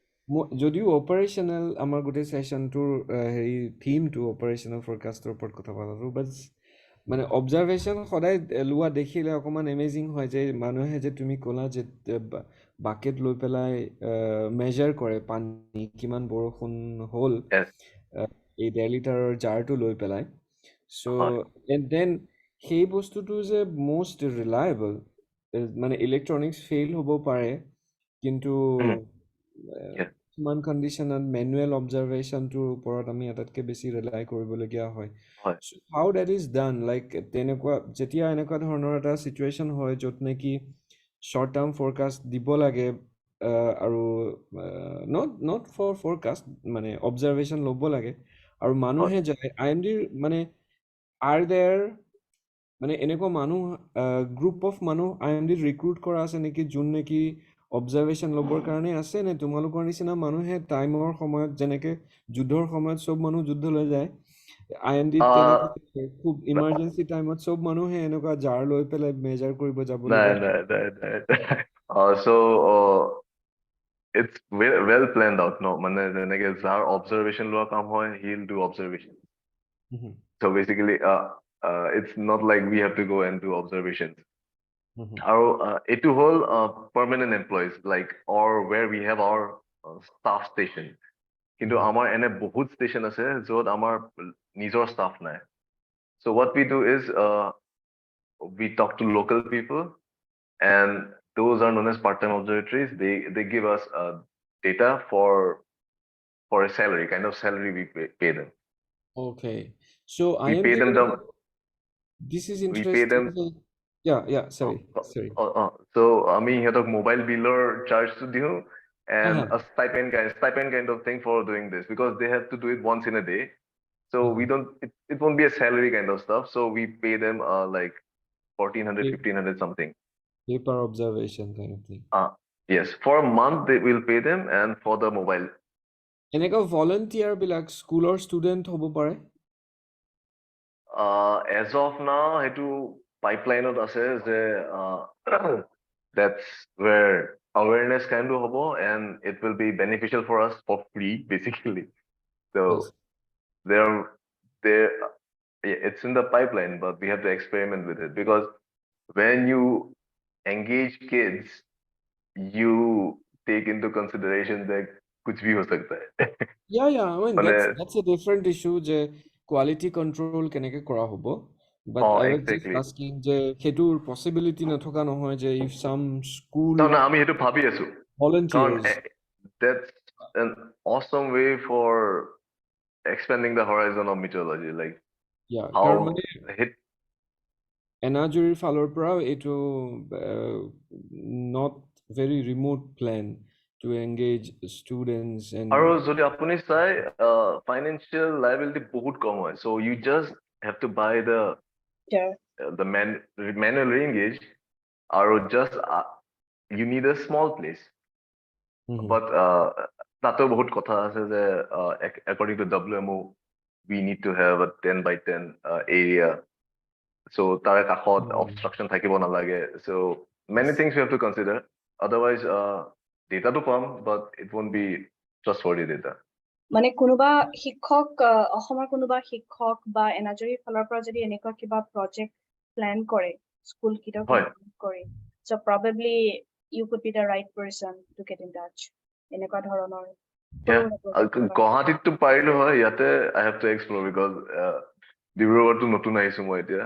যদিও অপাৰেশ্যনেল আমাৰ গোটেই সেশনটোৰ হেৰি থিমটো অপাৰেশ্যনেল ফৰকাষ্টৰ ওপৰত কথা পাতাটো বাট মানে অবজাৰভেশ্যন সদায় লোৱা দেখিলে অকণমান এমেজিং হয় যে মানুহে যে তুমি ক'লা যে বাকেট লৈ পেলাই মেজাৰ কৰে পানী কিমান বৰষুণ হ'ল yes এই 1.5 লিটাৰৰ জাৰটো লৈ পেলাই চ' হয় এণ্ড দেন সেই বস্তুটো যে মষ্ট ৰিলায়েবল মানে ইলেক্ট্ৰনিক্স ফেইল হ'ব পাৰে কিন্তু yes কিছুমান কণ্ডিশ্যনত মেনুৱেল অবজাৰভেশ্যনটোৰ ওপৰত আমি আটাইতকৈ বেছি ৰিলাই কৰিবলগীয়া হয় হয় how that is done like তেনেকুৱা যেতিয়া এনেকুৱা ধৰণৰ এটা চিটুৱেশ্যন হয় য'ত নেকি শ্বৰ্ট টাৰ্ম ফৰকাষ্ট দিব লাগে আৰু নট ফৰ ফৰকাষ্ট মানে অবজাৰভেশ্যন ল'ব লাগে আৰু মানুহে যায় IMDৰ মানে আৰ দেয়াৰ মানে এনেকুৱা মানুহ গ্ৰুপ অফ মানুহ IMDত ৰিক্ৰুট কৰা আছে নেকি যোন নেকি অবজাৰভেশ্যন ল'বৰ কাৰণে আছে নে তোমালোকৰ নিচিনা মানুহে টাইমৰ সময়ত যেনেকে যুদ্ধৰ সময়ত চব মানুহ যুদ্ধলৈ যায় IMDত তেনেকে খুব ইমাৰ্জেঞ্চি টাইমত চব মানুহে এনেকুৱা জাৰ লৈ পেলাই মেজাৰ কৰিব নাই যাবলগীয়া নাই নাই so it's well planned out no মানে যেনেকে যাৰ অবজাৰভেশ্যন লোৱা কাম হয় he'll do observation so basically it's not like we have to go and do observations আৰু এইটো হ'ল permanent employees like or where we have our staff station কিন্তু আমাৰ এনে বহুত ষ্টেচন আছে য'ত আমাৰ নিজৰ staff নাই so what we do is we talk to local people and those are known as part-time observatories they give us data for a salary kind of salary we pay them okay so we pay them the this is we pay them interesting yeah sorry so আমি সিহঁতক mobile বিলৰ চাৰ্জটো দিওঁ and a stipend kind of thing for doing this because they have to do it once in a day so we don't it won't be a salary kind of stuff so we pay them like 1400 1500 something paper observation kind of thing yes for a month they will pay them and for the mobile এনেকুৱা volunteer বিলাক স্কুলৰ student হ'ব পাৰে as of now সেইটো পাইপলাইনত আছে যে that's where awareness kind of hobo and it will be beneficial for us for free basically so yes. there it's in the pipeline but we have to experiment with it because when you engage kids you take into consideration that kuch bhi ho sakta hai yeah I mean that's a different issue যে quality control কেনেকে কৰা হ'ব but I was exactly. just asking যে হেতুৰ possibility নথকা নহয় যে if some school no আমি হেতু ভাবি আছো volunteers that's an awesome way for expanding the horizon of meteorology like yeah how এনাজুৰিৰ ফালৰ পৰা এইটো not very remote plan to engage students and আৰু যদি আপুনি চাই financial liability বহুত কম হয় so you just have to buy the manually engaged আৰু just you need a small place but তাতেও বহুত কথা আছে যে according to WMO we need to have a 10 by 10 area so তাৰে কাষত obstruction থাকিব নালাগে so many things we have to consider otherwise data to palm but it won't be trustworthy data মানে কোনোবা শিক্ষক অসমৰ কোনোবা শিক্ষক বা এনাজৰি ফালৰ পৰা যদি এনেকুৱা কিবা প্ৰজেক্ট প্ল্যান কৰে স্কুল কিটা কৰে so probably you could be the right person to get in touch এনেকুৱা ধৰণৰ গুৱাহাটীত তো পাৰিলো হয় ইয়াতে I have to explore because ডিব্ৰুগড়টো নতুন আহিছো মই এতিয়া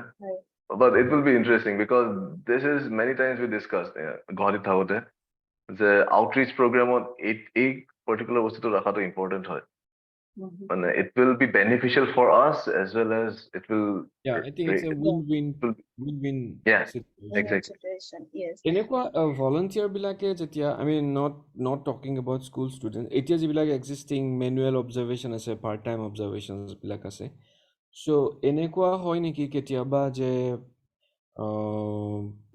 but it will be interesting because this is many times we discussed গুৱাহাটীত থাকোতে যে outreach programত এই particular বস্তুটো ৰাখাটো important হয় it will be beneficial for us as well as it will. Yeah, I think it's a win-win Yeah, situation. Situation, yes. এনেকুৱা volunteer বিলাকে যেতিয়া I mean not talking about school students, এতিয়া যিবিলাক existing manual observation আছে, part time observations বিলাক আছে, so এনেকুৱা হয় নেকি কেতিয়াবা যে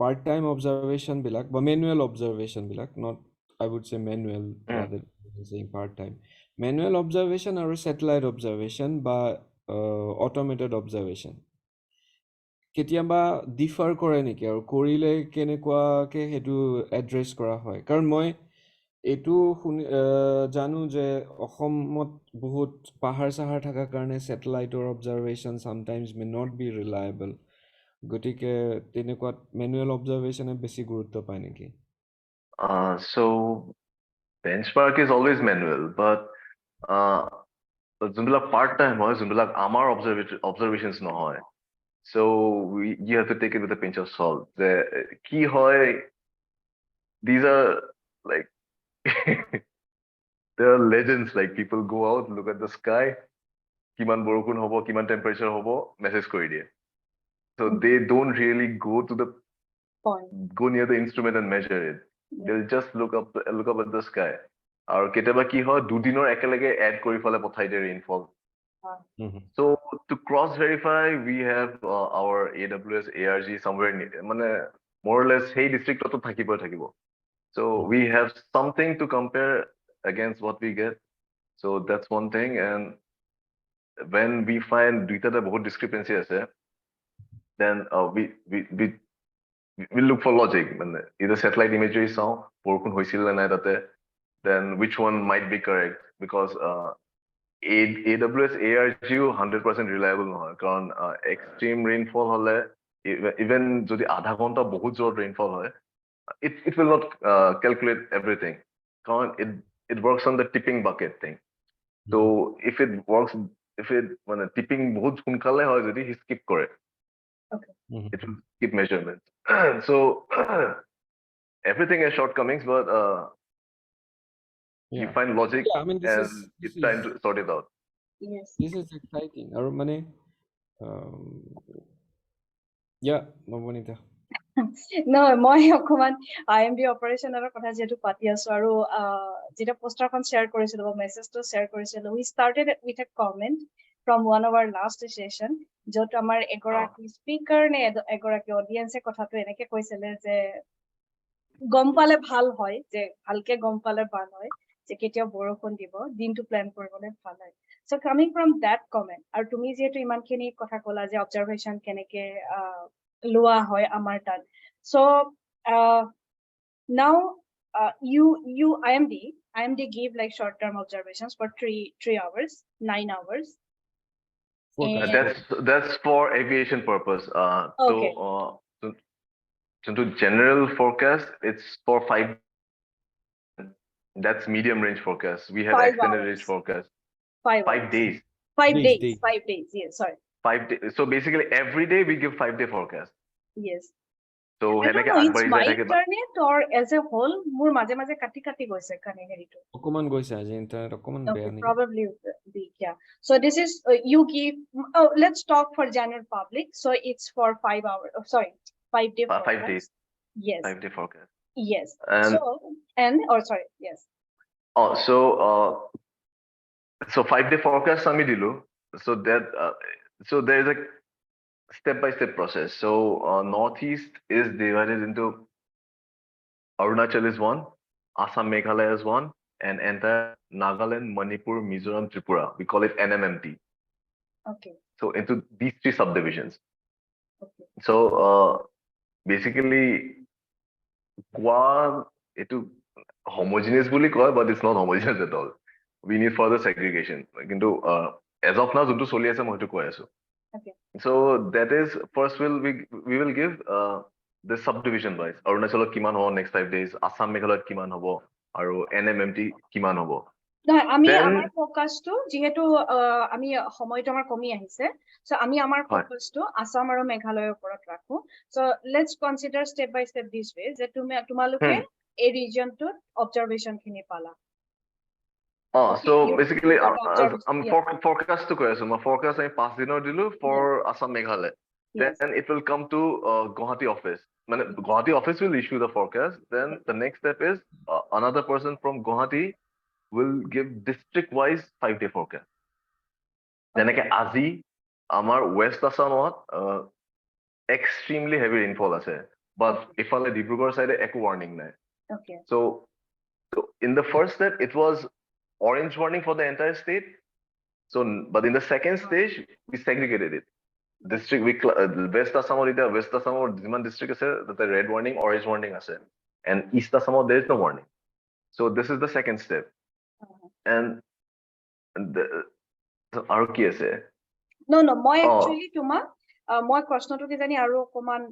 part time observation বিলাক বা manual observation black, not I would say manual rather than saying part time, manual observation আৰু satellite observation বা automated observation কেতিয়াবা ডিফাৰ কৰে নেকি, আৰু কৰিলে কেনেকুৱাকে সেইটো এড্ৰেছ কৰা হয়? কাৰণ মই এইটো জানো যে অসমত বহুত পাহাৰ চাহাৰ থকাৰ কাৰণে ছেটেলাইটৰ অবজাৰভেশ্যন সামটাইমছ মে নট বি ৰিলায়েবল, গতিকে তেনেকুৱাত মেনুৱেল অবজাৰভেশ্যনে বেছি গুৰুত্ব পায় নেকি? So benchmark is always manual, but যোনবিলাক part time হয়, যোনবিলাক আমাৰ observations নহয়, so you have to take it with a pinch of salt. কি হয়, these are like there are legends, like people go out, look at the sky, কিমান বৰষুণ হ'ব, কিমান temperature হ'ব, message কৰি দিয়ে. So they don't really go near the instrument and measure it. They'll just look up at the sky. আৰু কেতিয়াবা কি হয়, দুদিনৰ একেলগে add কৰি ফেলে পঠাই দিয়ে rainfall. So to cross verify, we have our AWS ARG somewhere মানে more or less সেই districtতো থাকিব. So we have something to compare against what we get. So that's one thing. And when we find দুইটাতে বহুত discrepancy আছে, then we look for logic. Either satellite imagery চাওঁ, বৰষুণ হৈছিল নে নাই তাতে, then which one might be correct, because AWS ARGও 100% reliable নহয়, কাৰণ extreme rainfall হলে, even যদি আধা ঘন্টা বহুত জোৰত rainfall হয়, it will not calculate everything, কাৰণ it works on the tipping bucket thing. So if it tipping বহুত সোনকালে হয় যদি, he skip কৰে. Okay. It will skip measurements. So everything has shortcomings, but you find logic, yeah, I mean, it's time to sort it out. Yes. This is exciting. আৰু মানে yeah, নবনিতা। নহয়, মই অকমান IMD অপাৰেশ্যনৰ কথা যেহেতু পাতি আছো, আৰু যেটা পোষ্টাৰখন শ্বেয়াৰ কৰিছিলো বা মেছেজটো শ্বেয়াৰ কৰিছিলো, we started with a comment from one of our last session, য'ত আমাৰ এগৰাকী স্পিকাৰ নে এগৰাকী অডিয়েন্সে কথাটো এনেকে কৈছিলে যে গম পালে ভাল হয়, যে ভালকে গম পালে ভাল হয় যে কেতিয়া বৰষুণ দিব, দিনটো প্ল্যান কৰিবলৈ ভাল হয়। So coming from that comment, আৰু তুমি যেহেতু ইমানখিনি কথা ক'লা যে অবজাৰভেশ্যন কেনেকে লোৱা হয় আমাৰ তাত, so now IMD gave like short term observations for 3 hours, 9 hours. That's for aviation purpose. Okay. So to general forecast, it's for 5. That's medium range forecast. We have extended range forecast. 5 days. 5 days. 5 days. Yes, sorry. 5 days. So basically every day we give 5-day forecast. Yes. So I don't know, it's my internet or as a whole, মোৰ মাজে মাজে কাটি গৈছে কানে হেৰিটো। অকমান গৈছে আজি ইন্টাৰনেট অকমান বেয়া নেকি? Probably be, yeah. So this is you give, let's talk for general public. So it's for 5 hours. Oh, sorry, 5 day forecast. 5 days. Yes. 5-day forecast. Yes. Yes. Oh, so 5-day forecast আমি দিলো. So that so there is a step-by-step process. So Northeast is divided into Arunachal is one, Assam Meghalaya is one, and entire Nagaland, Manipur, Mizoram, Tripura. We call it NMMT. Okay. So into these 3 subdivisions. Okay. So basically, itu homogeneous বুলি কয়, but it's not homogeneous at all. We need further segregation. কিন্তু as of now, যোনটো চলি আছে মই সেইটো কৈ আছো. Okay. So that is, first we will give the subdivision wise. Arunachalot kiman hobo next 5 days, Assam Meghalaya kiman hobo, aru NMMT kiman hobo. আমি আমাৰ ফোকাসটো যেহেতু আমি সময়টো আমাৰ কমি আহিছে, সো আমি আমাৰ ফোকাসটো আসাম আৰু মেঘালয়ৰ ওপৰত ৰাখো। So let's consider step by step this way যে তোমালোকে এই ৰিজনটোত অবজাৰভেশ্যন খিনি পালা। Okay, So you basically, got the observation. I'm Yes, forecast to কৈ আছো মই forecast আমি 5 দিনৰ দিলো for Assam Meghalaya. yes. Then it will come to Guwahati office. মানে Guwahati office will issue the forecast. Then the next step is another person from Guwahati will give district-wise 5-day forecast. যেনেকে আজি আমাৰ West Assamত extremely heavy rainfall আছে, but ইফালে Dibrugarh side একো warning নাই. Okay. So in the first step, it was orange warning for the entire state. So, but in the second stage, we segregated it. District, West Assam or West Assam or Jiman district is the red warning, orange warning is and East Assam there is no warning. So this is the second step. And the আৰু কি আছে? No, মই actually তোমাক মই প্ৰশ্নটো কি জানি আৰু অকমান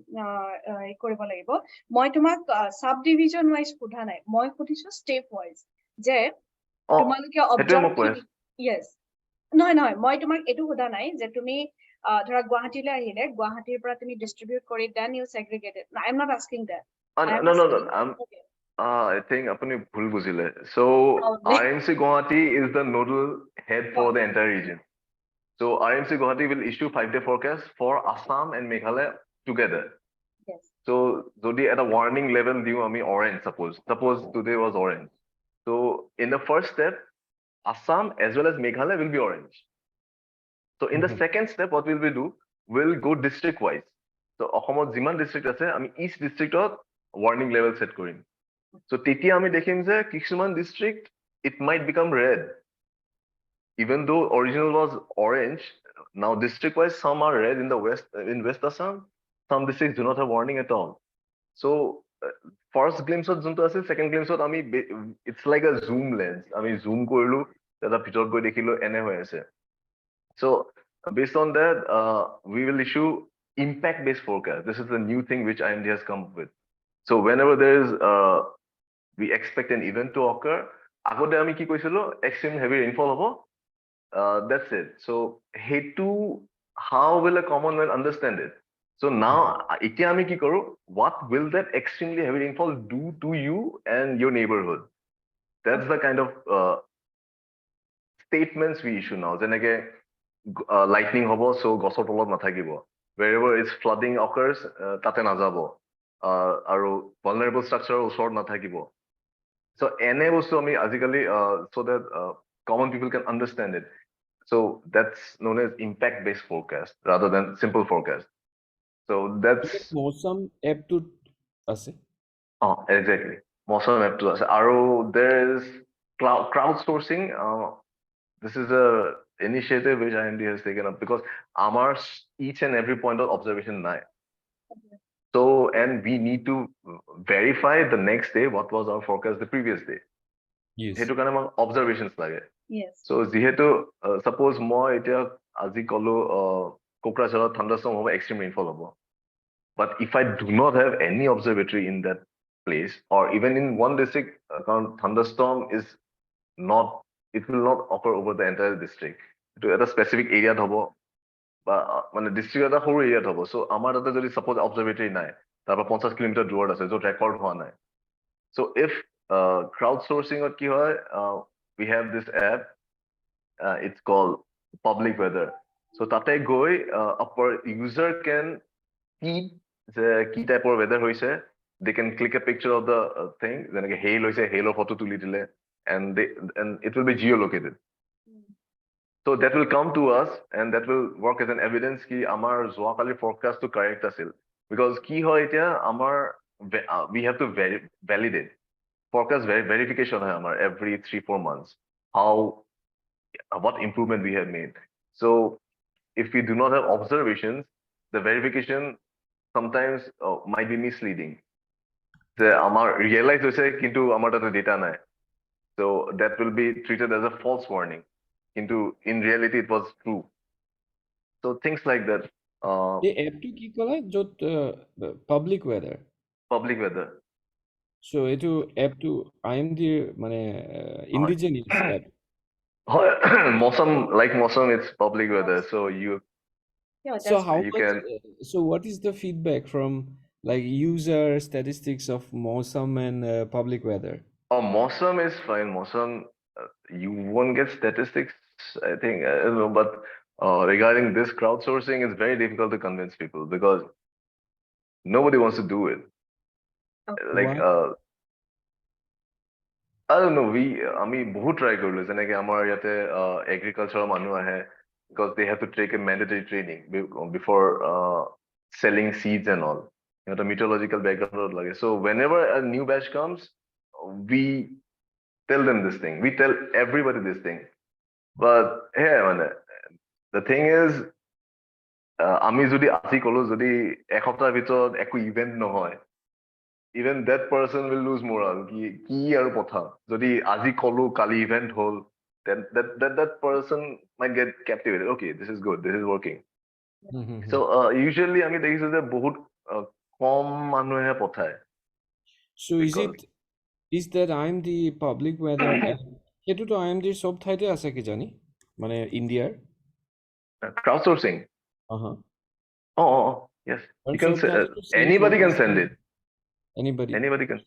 কৰিব লাগিব। মই তোমাক সাব ডিভিজন ওয়াইজ সোধা নাই, মই সুধিছো স্টেপ ওয়াইজ যে তোমালোকে অবজাৰ্ভ yes নহয় মই তোমাক এটো সোধা নাই যে তুমি ধৰা গুৱাহাটীলৈ আহিলে গুৱাহাটীৰ পৰা তুমি ডিস্ট্ৰিবিউট কৰি then you segregated. I'm not asking that. No. I think apuni bhul bujhile. So IMC Guwahati is the nodal head for the entire region. So IMC Guwahati will issue 5-day forecast for Assam and Meghalaya together. Yes. So jodi at a warning level diu ami orange suppose today was orange. So in the first step Assam as well as Meghalaya will be orange. So in the second step what will we do? We'll go district wise. So Assam jiman district ase ami each district warning level set korim. So tetia ami dekhim je kishman district it might become red. Even though original was orange, now district wise some are red in the West Assam, some districts do not have warning at all. So first glimpse of junto ase, second glimpse of ami it's like a zoom lens. Ami zoom korilu tada bhitor goi dekhilo ene hoy ase. So based on that we will issue impact based forecast. This is the new thing which IMD has come up with. So whenever there is we expect an event to occur, agote ami ki koisilo extreme heavy rainfall hobo. That's it. So how will a common man understand it? So now itia ami ki koru, what will that extremely heavy rainfall do to you and your neighborhood? That's the kind of statements we issue now. Jeneke lightning hobo so gosor tolot nathakibo. Wherever it's flooding occurs tate najabo. Aru vulnerable structure osor nathakibo. So ene bostu ami azikali so that common people can understand it. So that's known as impact-based forecast rather than simple forecast. So that's Monsoon app to ase. Exactly. Monsoon app to ase. Aru there is crowdsourcing. This is a initiative which IMD has taken up because our each and every point of observation nai. So and we need to verify the next day what was our forecast the previous day. Yes. Hetu kane amar observations lage. Yes. So jihetu suppose moi etia aji kolo Kokrajhara thunderstorm hobo extreme rainfall hobo, but if I do not have any observatory in that place or even in one district thunderstorm is not, it will not occur over the entire district. To at a specific area hobo ba mane district eta horu area hobo. So amar tate jodi suppose observatory nai tarpa 50 km durot ase jo record hoa nai. So if crowdsourcing or ki hoy we have this app, it's called public weather. So tate goi a user can see the ki type of weather hoise. They can click a picture of the thing, then hail hoise, hail photo tuli dile, and it will be geolocated. So that will come to us and that will work as an evidence ki amar joakali forecast to correct asil. Because ki hoy etia amar we have to validate forecast verification hoy amar every 3-4 months. What improvement we have made. So if we do not have observations, the verification sometimes might be misleading. The amar realize hoise kintu amar tate data nai. So that will be treated as a false warning. In reality it was true. So things like that. The app to ki kola jot public weather. Public weather. So etu app to IMD mane indigenous app. Monsoon it's public weather. So So how much, so what is the feedback from like user statistics of Monsoon and public weather? Monsoon is fine. Monsoon you won't get statistics, I think. I don't know, but regarding this crowdsourcing, it's very difficult to convince people because nobody wants to do it. Like, Why? I don't know, আমি বহুত try কৰিলো যেনেকে আমাৰ ইয়াতে agriculture মানুহ আহে because they have to take a mandatory training before selling seeds and all. The meteorological background লাগে. So whenever a new batch comes, we tell them this thing. We tell everybody this thing. But hey, man, the thing is, আমি যদি আজি কলো যদি এসপ্তাহৰ ভিতৰত একো event নহয়, even that person will lose morale. কি আৰু কথা যদি আজি কলো কালি ইভেন্ট হল, then that person might get captivated. Okay, this is good, this is working. So usually আমি দেখিছো যে বহুত কম মানুহে পঠায়. So is that IMD public weather সেইটোতো IMD সব ঠাইতে আছে কি জানি মানে ইন্ডিয়াৰ Crowdsourcing. Yes, you can anybody can send it. Anybody can.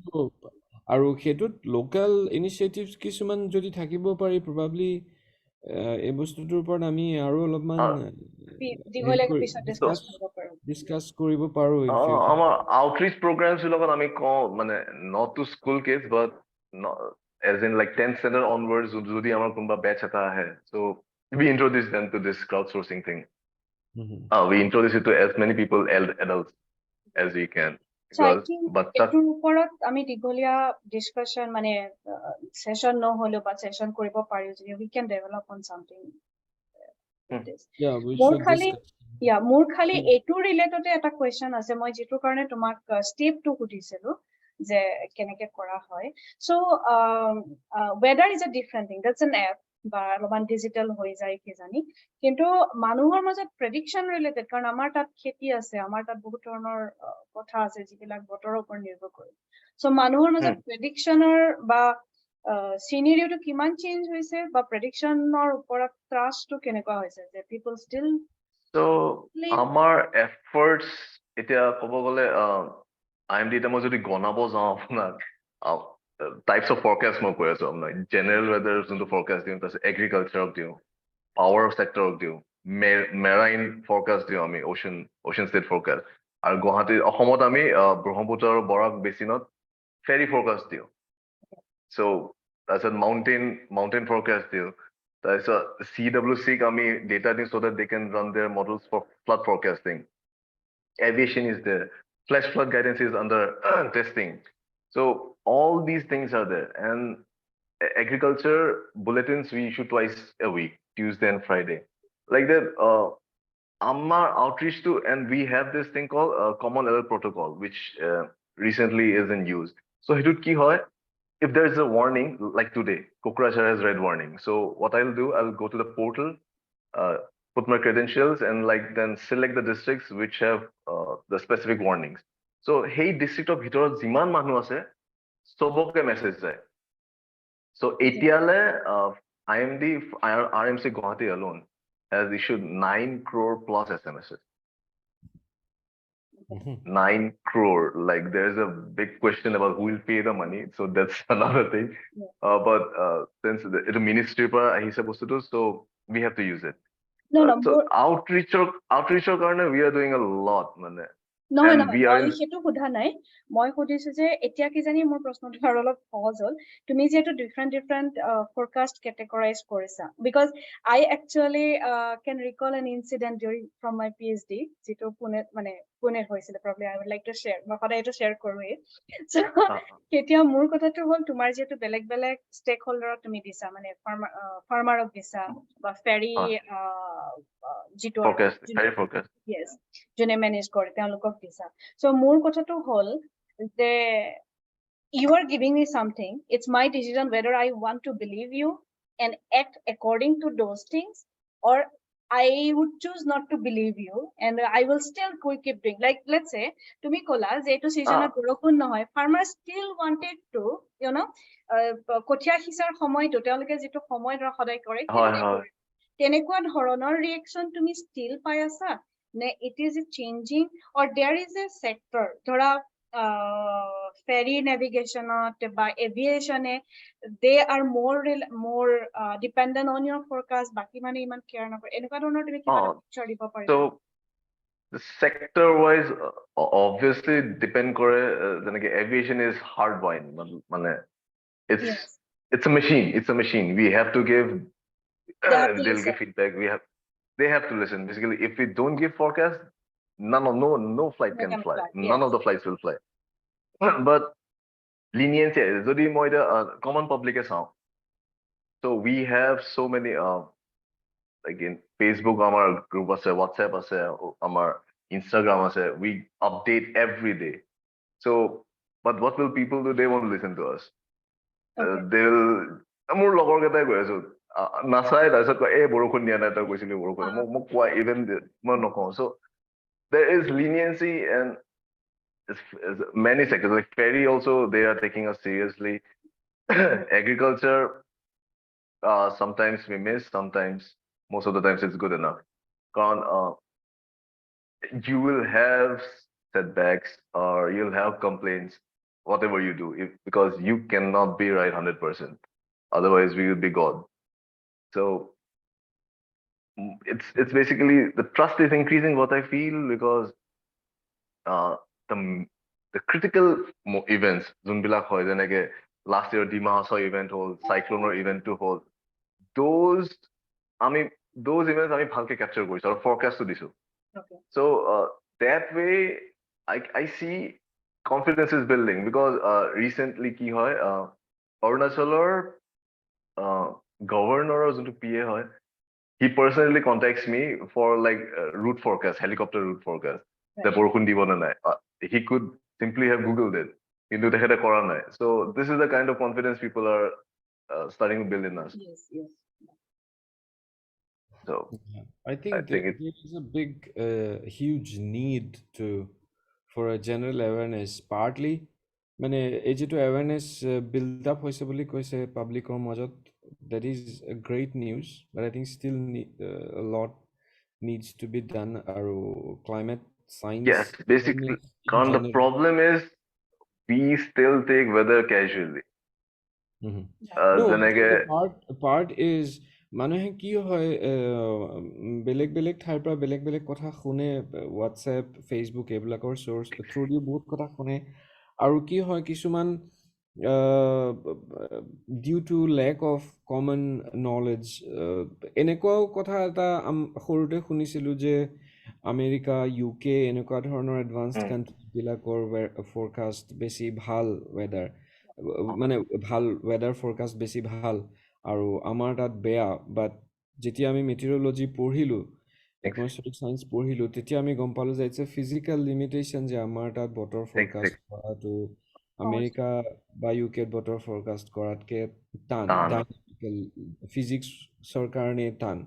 আৰু সেইটোত লোকেল ইনিচিয়েটিভছ কিছুমান যদি থাকিব পাৰি probably এই বস্তুটোৰ ওপৰত আমি আৰু অলপমান ডিসকাস কৰিব পাৰো আমাৰ outreach programs লগত আমি কওঁ মানে not to school kids but not, as in like 10th standard onwards যদি আমাৰ কোনোবা batch এটা আহে, so we introduce them to this crowdsourcing thing. We introduce it to as many people, adults, as we can. So I think এটোৰ ওপৰত আমি দীঘলীয়া discussion মানে session নহলো বা সেশন কৰিব পাৰি যদি we can develop on something. মোৰ খালি এটো ৰিলেটেড এটা কোৱেশ্চন আছে মই যেটো কাৰণে তোমাক স্টেপটো সুধিছিলো যে কেনেকে কৰা হয়. So weather is a different thing. That's an app বা অলপমান ডিজিটাল হৈ যায় কি জানি, কিন্তু মানুহৰ মাজত প্ৰেডিকচন ৰিলেটেড কাৰণ আমাৰ তাত খেতি আছে, আমাৰ তাত বহুত ধৰণৰ কথা আছে যিবিলাক বতৰৰ ওপৰত নিৰ্ভৰ কৰে. সো মানুহৰ মাজত প্ৰেডিকচনৰ বা সিনাৰিওটো কিমান চেঞ্জ হৈছে বা প্ৰেডিকচনৰ ওপৰত ট্ৰাষ্টটো কেনেকুৱা হৈছে যে পিপল ষ্টিল. So আমাৰ এফৰ্টস এতিয়া ক'ব গ'লে IMD তে মই যদি গণাব যাওঁ আপোনাক types of forecast মই কৈ আছো আপোনাক general weather যোনটো forecast দিওঁ তাৰপিছত agriculture দিওঁ, power sector দিওঁ, marine forecast দিওঁ আমি ocean state forecast, আৰু গুৱাহাটী অসমত আমি ব্ৰহ্মপুত্ৰ আৰু বৰাক বেচিনত ferry forecast দিওঁ. So তাৰপিছত mountain forecast দিওঁ, তাৰপিছত CWC আমি data দিওঁ so that they can run their models for flood forecasting. Aviation is there, flash flood guidance is under testing. So all these things are there, and agriculture bulletins we issue twice a week, Tuesday and Friday, like that. Our outreach to, and we have this thing called common error protocol, which recently is in use. So hitut ki hoy, if there is a warning like today, Kokrachhar has red warning. So what I'll do, I'll go to the portal, put my credentials, and like then select the districts which have the specific warnings. So hey district of bhitorat jiman manu ase soboke message jay. So etiale IMD RMC Guwahati alone has issued 9 crore plus SMSs. 9 crore. Like there's a big question about who will pay the money. So that's another thing. But since it's a ministry pa ahise bostutu, so we have to use it. So outreach karone we are doing a lot mane. নহয় মই সেইটো সোধা নাই, মই সুধিছো যে এতিয়া কি জানি মোৰ প্ৰশ্নটো আৰু অলপ সহজ হ'ল তুমি যেটো ডিফাৰেন্ট forecast categorize কৰিছা, because I actually can recall an incident from my PhD যেটো পুনে হৈছিল. Probably I would like to share, মই সদায় এটা share কৰোৱে. So কেতিয়া মোৰ কথাটো হ'ল তোমাৰ যেটো বেলেগ ষ্টেক হোল্ডাৰক তুমি দিছা মানে ফাৰ্মাৰক দিছা বা ফেৰি যেটো forecast yes যোনে মেনেজ কৰে তেওঁলোকক দিছা. So মোৰ কথাটো হ'ল যে you are giving me something, it's my decision whether I want to believe you and act according to those things, or I would choose not to believe you and I will still keep doing. Like let's say tumi kola je etu season borokun nohoy, farmers still wanted to kothia hisar somoy to teoloke jetu somoy dra hoday kore tenekwa dhoroner reaction tumi still pai asa ne it is changing, or there is a sector dhora ferry navigation by aviation, they are more dependent on your forecast. Baki mane iman care na kore. Enuka dhৰণৰ তুমি কিবা এটা picture দিব পাৰিবা? So the sector wise obviously depend kore jeneke aviation is hard wine mane it's a machine we have to give they'll give feedback they have to listen. Basically, if we don't give forecast, no flight can fly. None of the flights will fly. But leniency is common public account. So we have so many like in Facebook our group ase, WhatsApp ase, our Instagram ase, we update every day. So but what will people do? They won't listen to us. They'll amur logor ketai koi aso nasai tarasot ko borokhun dia na ta koisile borokhun mok kwa even mo nokon. So there is leniency and many sectors like ferry also they are taking us seriously. Agriculture sometimes we miss, sometimes most of the times it's good enough. You will have setbacks or you'll have complaints whatever you do because you cannot be right 100%, otherwise we will be God. So it's basically the trust is increasing, what I feel, because the critical events junbilak hoy jeneke last year Dimahasa event hol, cyclone event to hol, those events ami bhalke capture korisu or forecast to disu. So that way I see confidence is building because recently ki hoy Arunachalor governor or PA hoy, he personally contacts me for like route forecast, helicopter route forecast. The borokhun dibo na nai. He could simply have googled it, kintu tekhete kora nai. So this is the kind of confidence people are starting to build in us. Yes. So I think there is a big huge need for a general awareness, partly মানে এই যেটো awareness build up hoise boli koise public or majot, that is a great news, but I think still a lot needs to be done. Aru climate science, yes, basically the problem is we still take weather casually. No, part is মানুহে কি হয় বেলেগ ঠাইৰ পৰা বেলেগ কথা শুনে, WhatsApp Facebook এইবিলাকৰ চ'ৰ্চ থ্ৰু দি বহুত কথা শুনে, আৰু কি হয় কিছুমান due to lack of common knowledge এনেকুৱাও কথা এটা সৰুতে শুনিছিলোঁ যে আমেৰিকা UK এনেকুৱা ধৰণৰ এডভান্সড কাণ্ট্ৰিবিলাকৰ ফৰকাষ্ট বেছি ভাল ৱেডাৰ, মানে ভাল ৱেডাৰ ফৰকাষ্ট বেছি ভাল আৰু আমাৰ তাত বেয়া। বাট যেতিয়া আমি মেটিৰলজি পঢ়িলোঁ, এটমছফেৰিক চায়েন্স পঢ়িলোঁ, তেতিয়া আমি গম পালোঁ যে ইটছ এ ফিজিকেল লিমিটেশ্যন যে আমাৰ তাত বতৰ ফৰকাষ্ট কৰাটো আমেৰিকা বা UKত বতৰ ফৰকাষ্ট কৰাতকৈ টান, ডাইনামিকেল ফিজিক্সৰ কাৰণে টান।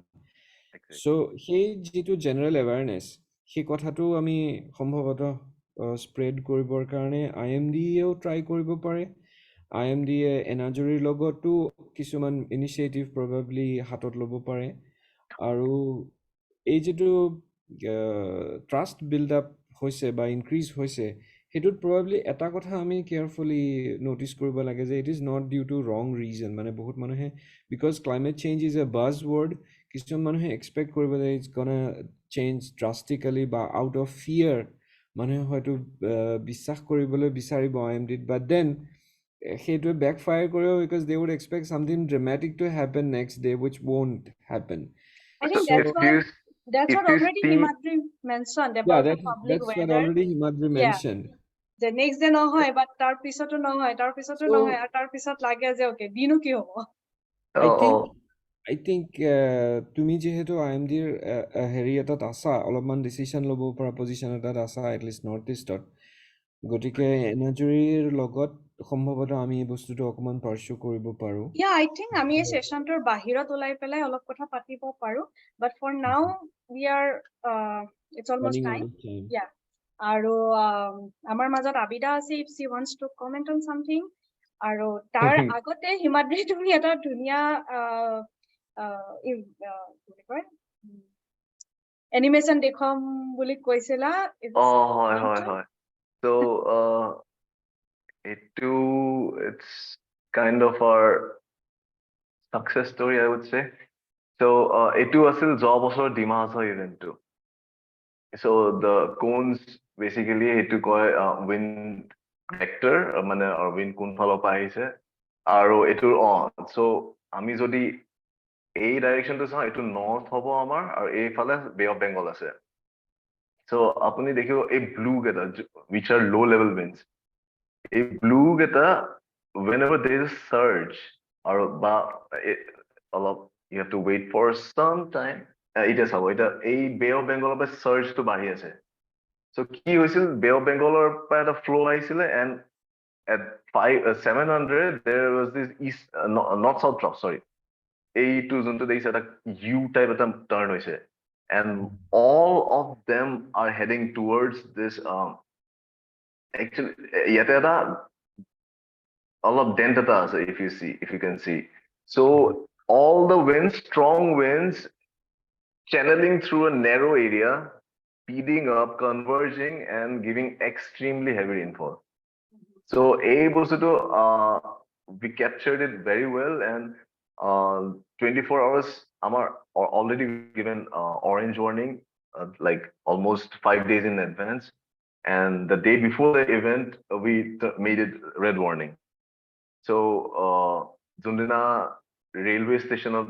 চ' সেই যিটো জেনেৰেল এৱাৰনেছ, সেই কথাটো আমি সম্ভৱতঃ স্প্ৰেড কৰিবৰ কাৰণে IMDয়েও ট্ৰাই কৰিব পাৰে। IMDয়ে এনাজৰীৰ লগতো কিছুমান ইনিচিয়েটিভ প্ৰবাবলি হাতত ল'ব পাৰে। আৰু এই যিটো ট্ৰাষ্ট বিল্ড আপ হৈছে বা ইনক্ৰিজ হৈছে, সেইটোত প্ৰবাবলি এটা কথা আমি কেয়াৰফুলি ন'টিচ কৰিব লাগে যে it is not due to wrong reason. মানে বহুত মানুহে because climate change is a buzzword, কিছুমান মানুহে এক্সপেক্ট কৰিব যে ইটছ গনা চেঞ্জ ড্ৰাষ্টিকেলি বা আউট অফ ফিয়াৰ মানুহে হয়তো বিশ্বাস কৰিবলৈ বিচাৰিব IMDত, বাট দেন সেইটোৱে বেকফায়াৰ কৰিব because they would expect something dramatic to happen next day which won't happen. I think that's what already Himadri mentioned about the public weather. That's what already Himadri mentioned. The next day নহয়, but তাৰ পিছতো নহয়, তাৰ পিছতো নহয়, আৰু তাৰ পিছত লাগে যে ওকে দিনো কি হ'ব। I think তুমি যেহেতু IMDৰ হেৰি এটাত আছা, অলপমান ডিচিশ্যন ল'ব পৰা পজিশ্যন এটাত আছা এটলিষ্ট নৰ্থ ইষ্টত, গতিকে এনাজৰীৰ লগত সম্ভৱতঃ আমি এই বস্তুটো অকমান পাৰ্চু কৰিব পাৰো। I think আমি এই সেশনটোৰ বাহিৰত ওলাই পেলাই অলপ কথা পাতিব পাৰো, but for now we are it's almost time. আৰু আমাৰ মাজত আবিদা আছে, if she wants to comment on something, আৰু তাৰ আগতে হিমাদ্ৰী তুমি এটা ধুনীয়া এনিমেশন দেখম বুলি কৈছিলা। হয় So it's kind of our success story, I would say. So এইটো আছিল যোৱা বছৰ Dima Hasao ইভেন্টটো. So the cones basically এইটো কয় wind vector মানে wind কোন ফালৰ পৰা আহিছে আৰু এইটো so আমি যদি এই ডাইৰেকশনটো চাওঁ এইটো নৰ্থ হ'ব আমাৰ আৰু এইফালে বে অফ বেংগল আছে. So আপুনি দেখিব এই ব্লু কেইটা which are low level winds, এই ব্লু কেইটা whenever there is a surge আৰু বা অলপ you have to wait for some time. এতিয়া চাব এতিয়া এই বে অফ বেংগলৰ পৰা সাৰ্জটো বাঢ়ি আছে. So কি হৈছিল বে অফ বেংগলৰ পৰা এটা ফ্লো আহিছিলে and at 700 there was this east not south trough, sorry, এইটো যোনটো দেখিছে এটা U type এটা turn হৈছে and all of them are heading towards this actually ইয়াতে এটা অলপ dent এটা আছে if you can see. So all the winds, strong winds channeling through a narrow area, speeding up, converging and giving extremely heavy rainfall. So we captured it very well and 24 hours are already given orange warning like almost 5 days in advance, and the day before the event we made it red warning. So Jundina railway station of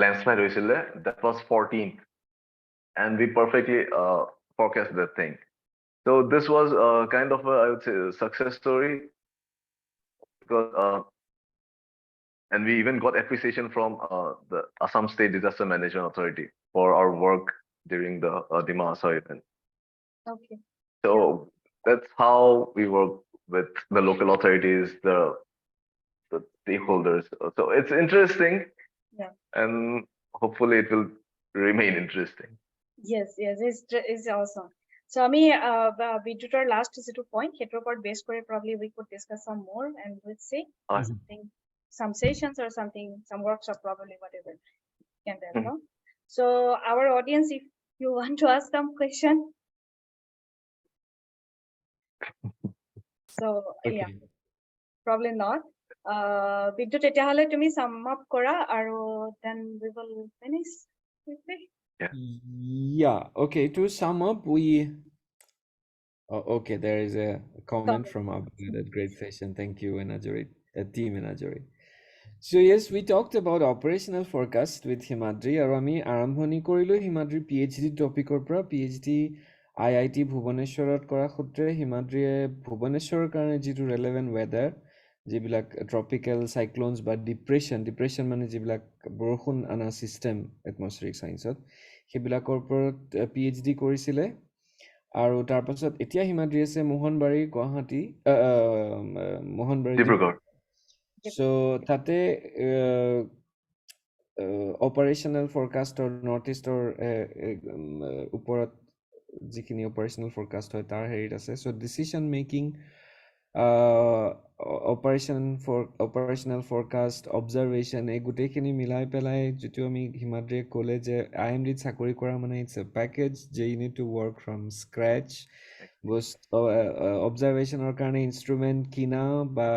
landslide hoisile, that was 14th, and we perfectly forecast that thing. So this was kind of a, I would say, a success story because and we even got appreciation from the Assam State Disaster Management Authority for our work during the Dima Hassao event. Okay. So that's how we work with the local authorities, the stakeholders. So it's interesting. Yeah. And hopefully it will remain interesting. Yes, it's awesome. So আমি বিদ্যুতৰ last যিটো point সেইটোৰ ওপৰত base কৰি probably we could discuss some more and we'll see something, some sessions or something, some workshop probably, whatever can be. So our audience, if you want to ask some question. So okay. Yeah, probably not. Bidyut etihale tumi sum up kora aru then we will finish quickly. Yeah, okay, to sum up okay, there is a comment from Abdul. That great session, thank you team Himadri. So yes, we talked about operational forecast with Himadri aru ami arambhoni korilu Himadri PhD topic or pra PhD IIT Bhubaneswar kora khutre Himadri Bhubaneswar karone jitu relevant weather jibilak tropical cyclones বা depression মানে jibilak বৰষুণ আনা system atmospheric science সেইবিলাকৰ ওপৰত PhD কৰিছিলে আৰু তাৰ পাছত এতিয়া হিমাদ্ৰী আছে মোহনবাৰী গুৱাহাটী মোহনবাৰী ডিব্ৰুগড় so তাতে operational forecast or north east or ওপৰত যিখিনি operational forecast হয় তাৰ হেৰিত আছে so decision making operational forecast observation এই গুটেইখিনি মিলাই পেলাই যেটো আমি হিমাদ্ৰী কলে যে IMD চাকৰি কৰা মানে it's a package যে you need to work from scratch observation or কাৰণে instrument কিনা বা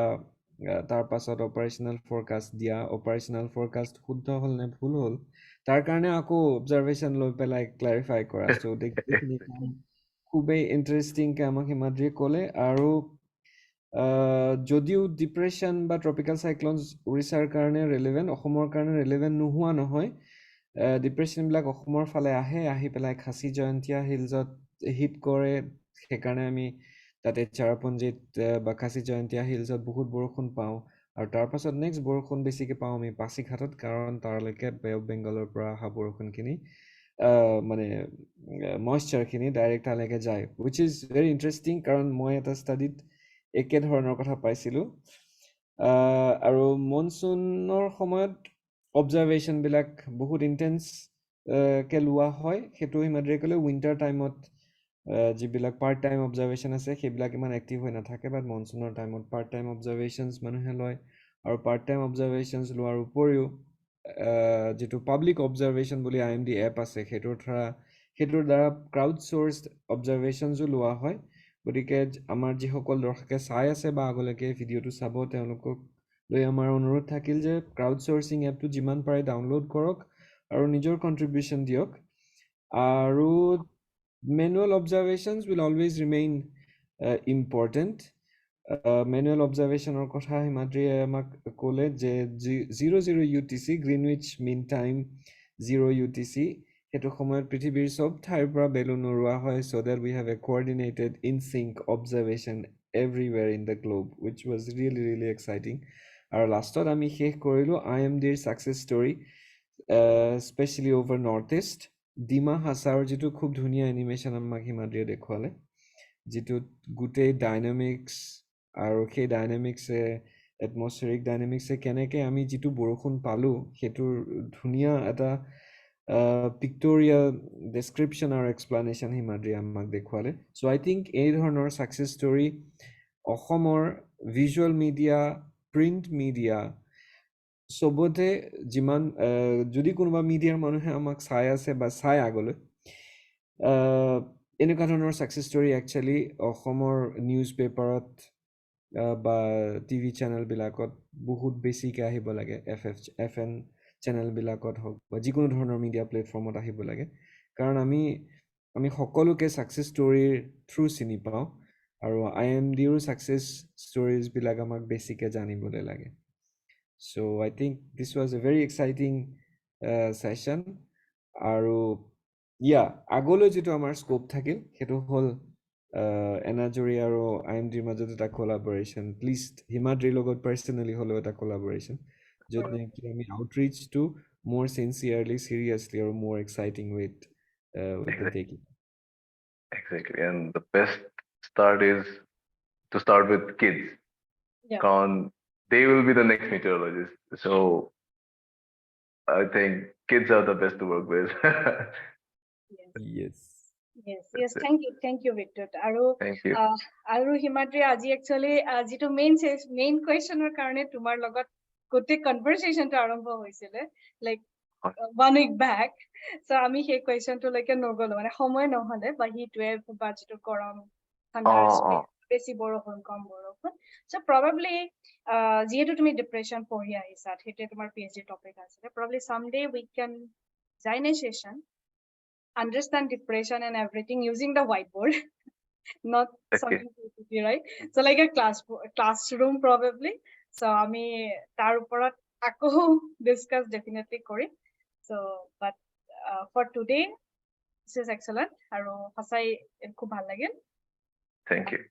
তাৰ পাছত operational forecast দিয়া operational forecast শুদ্ধ হল নে ভুল হল তাৰ কাৰণে আকৌ observation লৈ পেলাই clarify কৰা so দেখি খুবেই ইন্টাৰেষ্টিং কে আমাক হিমাদ্ৰী কলে আৰু যদিও ডিপ্ৰেছন বা ট্ৰপিকেল সাইক্লোনছ উৰিষ্যাৰ কাৰণে ৰেলেভেন্ট অসমৰ কাৰণে ৰেলেভেন্ট নোহোৱা নহয় ডিপ্ৰেছন বিলাক অসমৰ ফালে আহি পেলাই খাচী জয়ন্তীয়া হিলছত হিট কৰে সেইকাৰণে আমি তাতে চেৰাপুঞ্জীত বা খাচী জয়ন্তীয়া হিলছত বহুত বৰষুণ পাওঁ আৰু তাৰ পাছত নেক্সট বৰষুণ বেছিকে পাওঁ আমি পাছিঘাটত কাৰণ তাৰলৈকে বে অফ বেংগলৰ পৰা অহা বৰষুণখিনি মানে মইশ্চাৰ খিনি ডাইৰেক্ট তালৈকে যায় which is very interesting কাৰণ মই এটা ষ্টাডিত একে ধৰণৰ কথা পাইছিলো আৰু মনসুনৰ সময়ত অবজাৰভেশন বিলাক বহুত ইন্টেন্স কে লোৱা হয় হেতু হিমাদ্ৰী কলে উইন্টাৰ টাইমত যিবিলাক পাৰ্ট টাইম অবজাৰভেশন আছে সেইবিলাক ইমান এক্টিভ হৈ নাথাকে বাট মনসুনৰ টাইমত পাৰ্ট টাইম অবজাৰভেশনছ মানুহে লয় আৰু পাৰ্ট টাইম অবজাৰভেশনছ লোৱাৰ উপৰিও যেটো পাব্লিক অবজাৰভেশন বুলি IMD এপ আছে হেতুৰ দ্বাৰা ক্ৰাউড সোৰ্সড অবজাৰভেশনছো লোৱা হয় গতিকে আমাৰ যিসকল দৰ্শকে চাই আছে বা আগলৈকে ভিডিঅ'টো চাব তেওঁলোকক লৈ আমাৰ অনুৰোধ থাকিল যে ক্ৰাউড চ'ৰ্চিং এপটো যিমান পাৰে ডাউনলোড কৰক আৰু নিজৰ কণ্ট্ৰিবিউশ্যন দিয়ক আৰু manual observations will always remain important. Manual observation or kotha Himadri amak kole je 00 UTC Greenwich Mean Time 0 UTC hetu khomoyot prithibir sob thair pora balloon urua hoy so that we have a coordinated in sync observation everywhere in the globe, which was really exciting. Our last time ami shekh korilu IMDৰ success story, especially over Northeast. Dima হাছাৰ যিটো খুব ধুনীয়া animation আমাক হিমাদ্ৰীয়ে দেখুৱালে, যিটো গোটেই dynamics আৰু সেই ডাইনামিক্সে atmospheric ডাইনামিক্সে কেনেকৈ আমি যিটো বৰষুণ পালোঁ সেইটোৰ ধুনীয়া এটা পিক্টৰিয়েল ডেছক্ৰিপশ্যন আৰু এক্সপ্লানেশ্যন হিমাদ্ৰীয়ে আমাক দেখুৱালে। চ' আই থিংক এই ধৰণৰ ছাকচেছ ষ্টৰী অসমৰ ভিজুৱেল মিডিয়া, প্ৰিণ্ট মিডিয়া সবতে যিমান যদি কোনোবা মিডিয়াৰ মানুহে আমাক চাই আছে বা চাই আগলৈ এনেকুৱা ধৰণৰ ছাকচেছ ষ্টৰী একচুৱেলি অসমৰ নিউজ পেপাৰত বা টিভি চেনেলবিলাকত বহুত বেছিকৈ আহিব লাগে, FM চেনেলবিলাকত হওক বা যিকোনো ধৰণৰ মিডিয়া প্লেটফৰ্মত আহিব লাগে, কাৰণ আমি সকলোকে ছাকচেছ ষ্টৰীৰ থ্ৰু চিনি পাওঁ আৰু IMDৰো ছাকচেছ ষ্টৰিজবিলাক আমাক বেছিকৈ জানিবলৈ লাগে। So I think this was a very exciting session. Aru agolo jitu amar scope thakil hetu hol Enajori aru IMDৰ মাজত এটা collaboration, please Himadri logot personally holo eta collaboration jot neki ami outreach to more sincerely, seriously or more exciting with the taking. Exactly, and the best start is to start with kids. They will be the next meteorologist. So I think kids are the best to work with. Yes. Thank you, Victor. Thank you. Aru Himadri aji actually jitu main question or karone tumar logot gote conversation to arambho hoisile like 1 week back. So ami he question to like nogolo mane somoy nohale ba hi 12 ba jitu koram thunder বেছি বৰষুণ কম বৰষুণ। So probably যিহেতু তুমি depression পঢ়ি আহিছা, সেইটো তোমাৰ PhD topic আছে, probably someday we can design a session, understand depression and everything using the whiteboard, not something PPT, right? So like a classroom probably. So আমি তাৰ ওপৰত আকৌ discuss definitely Karim. So but for today this is excellent আৰু সঁচাই খুব ভাল লাগিল। Thank you.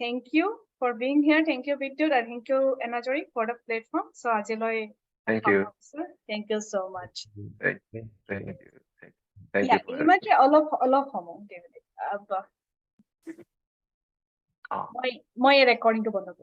Thank you for being here. Thank you, Victor, and thank you, Enajori, for the platform. So, Ajiloy. Thank you. Thank you so much. Thank you. Thank you. You might say all of homo, David. My recording to Bondo.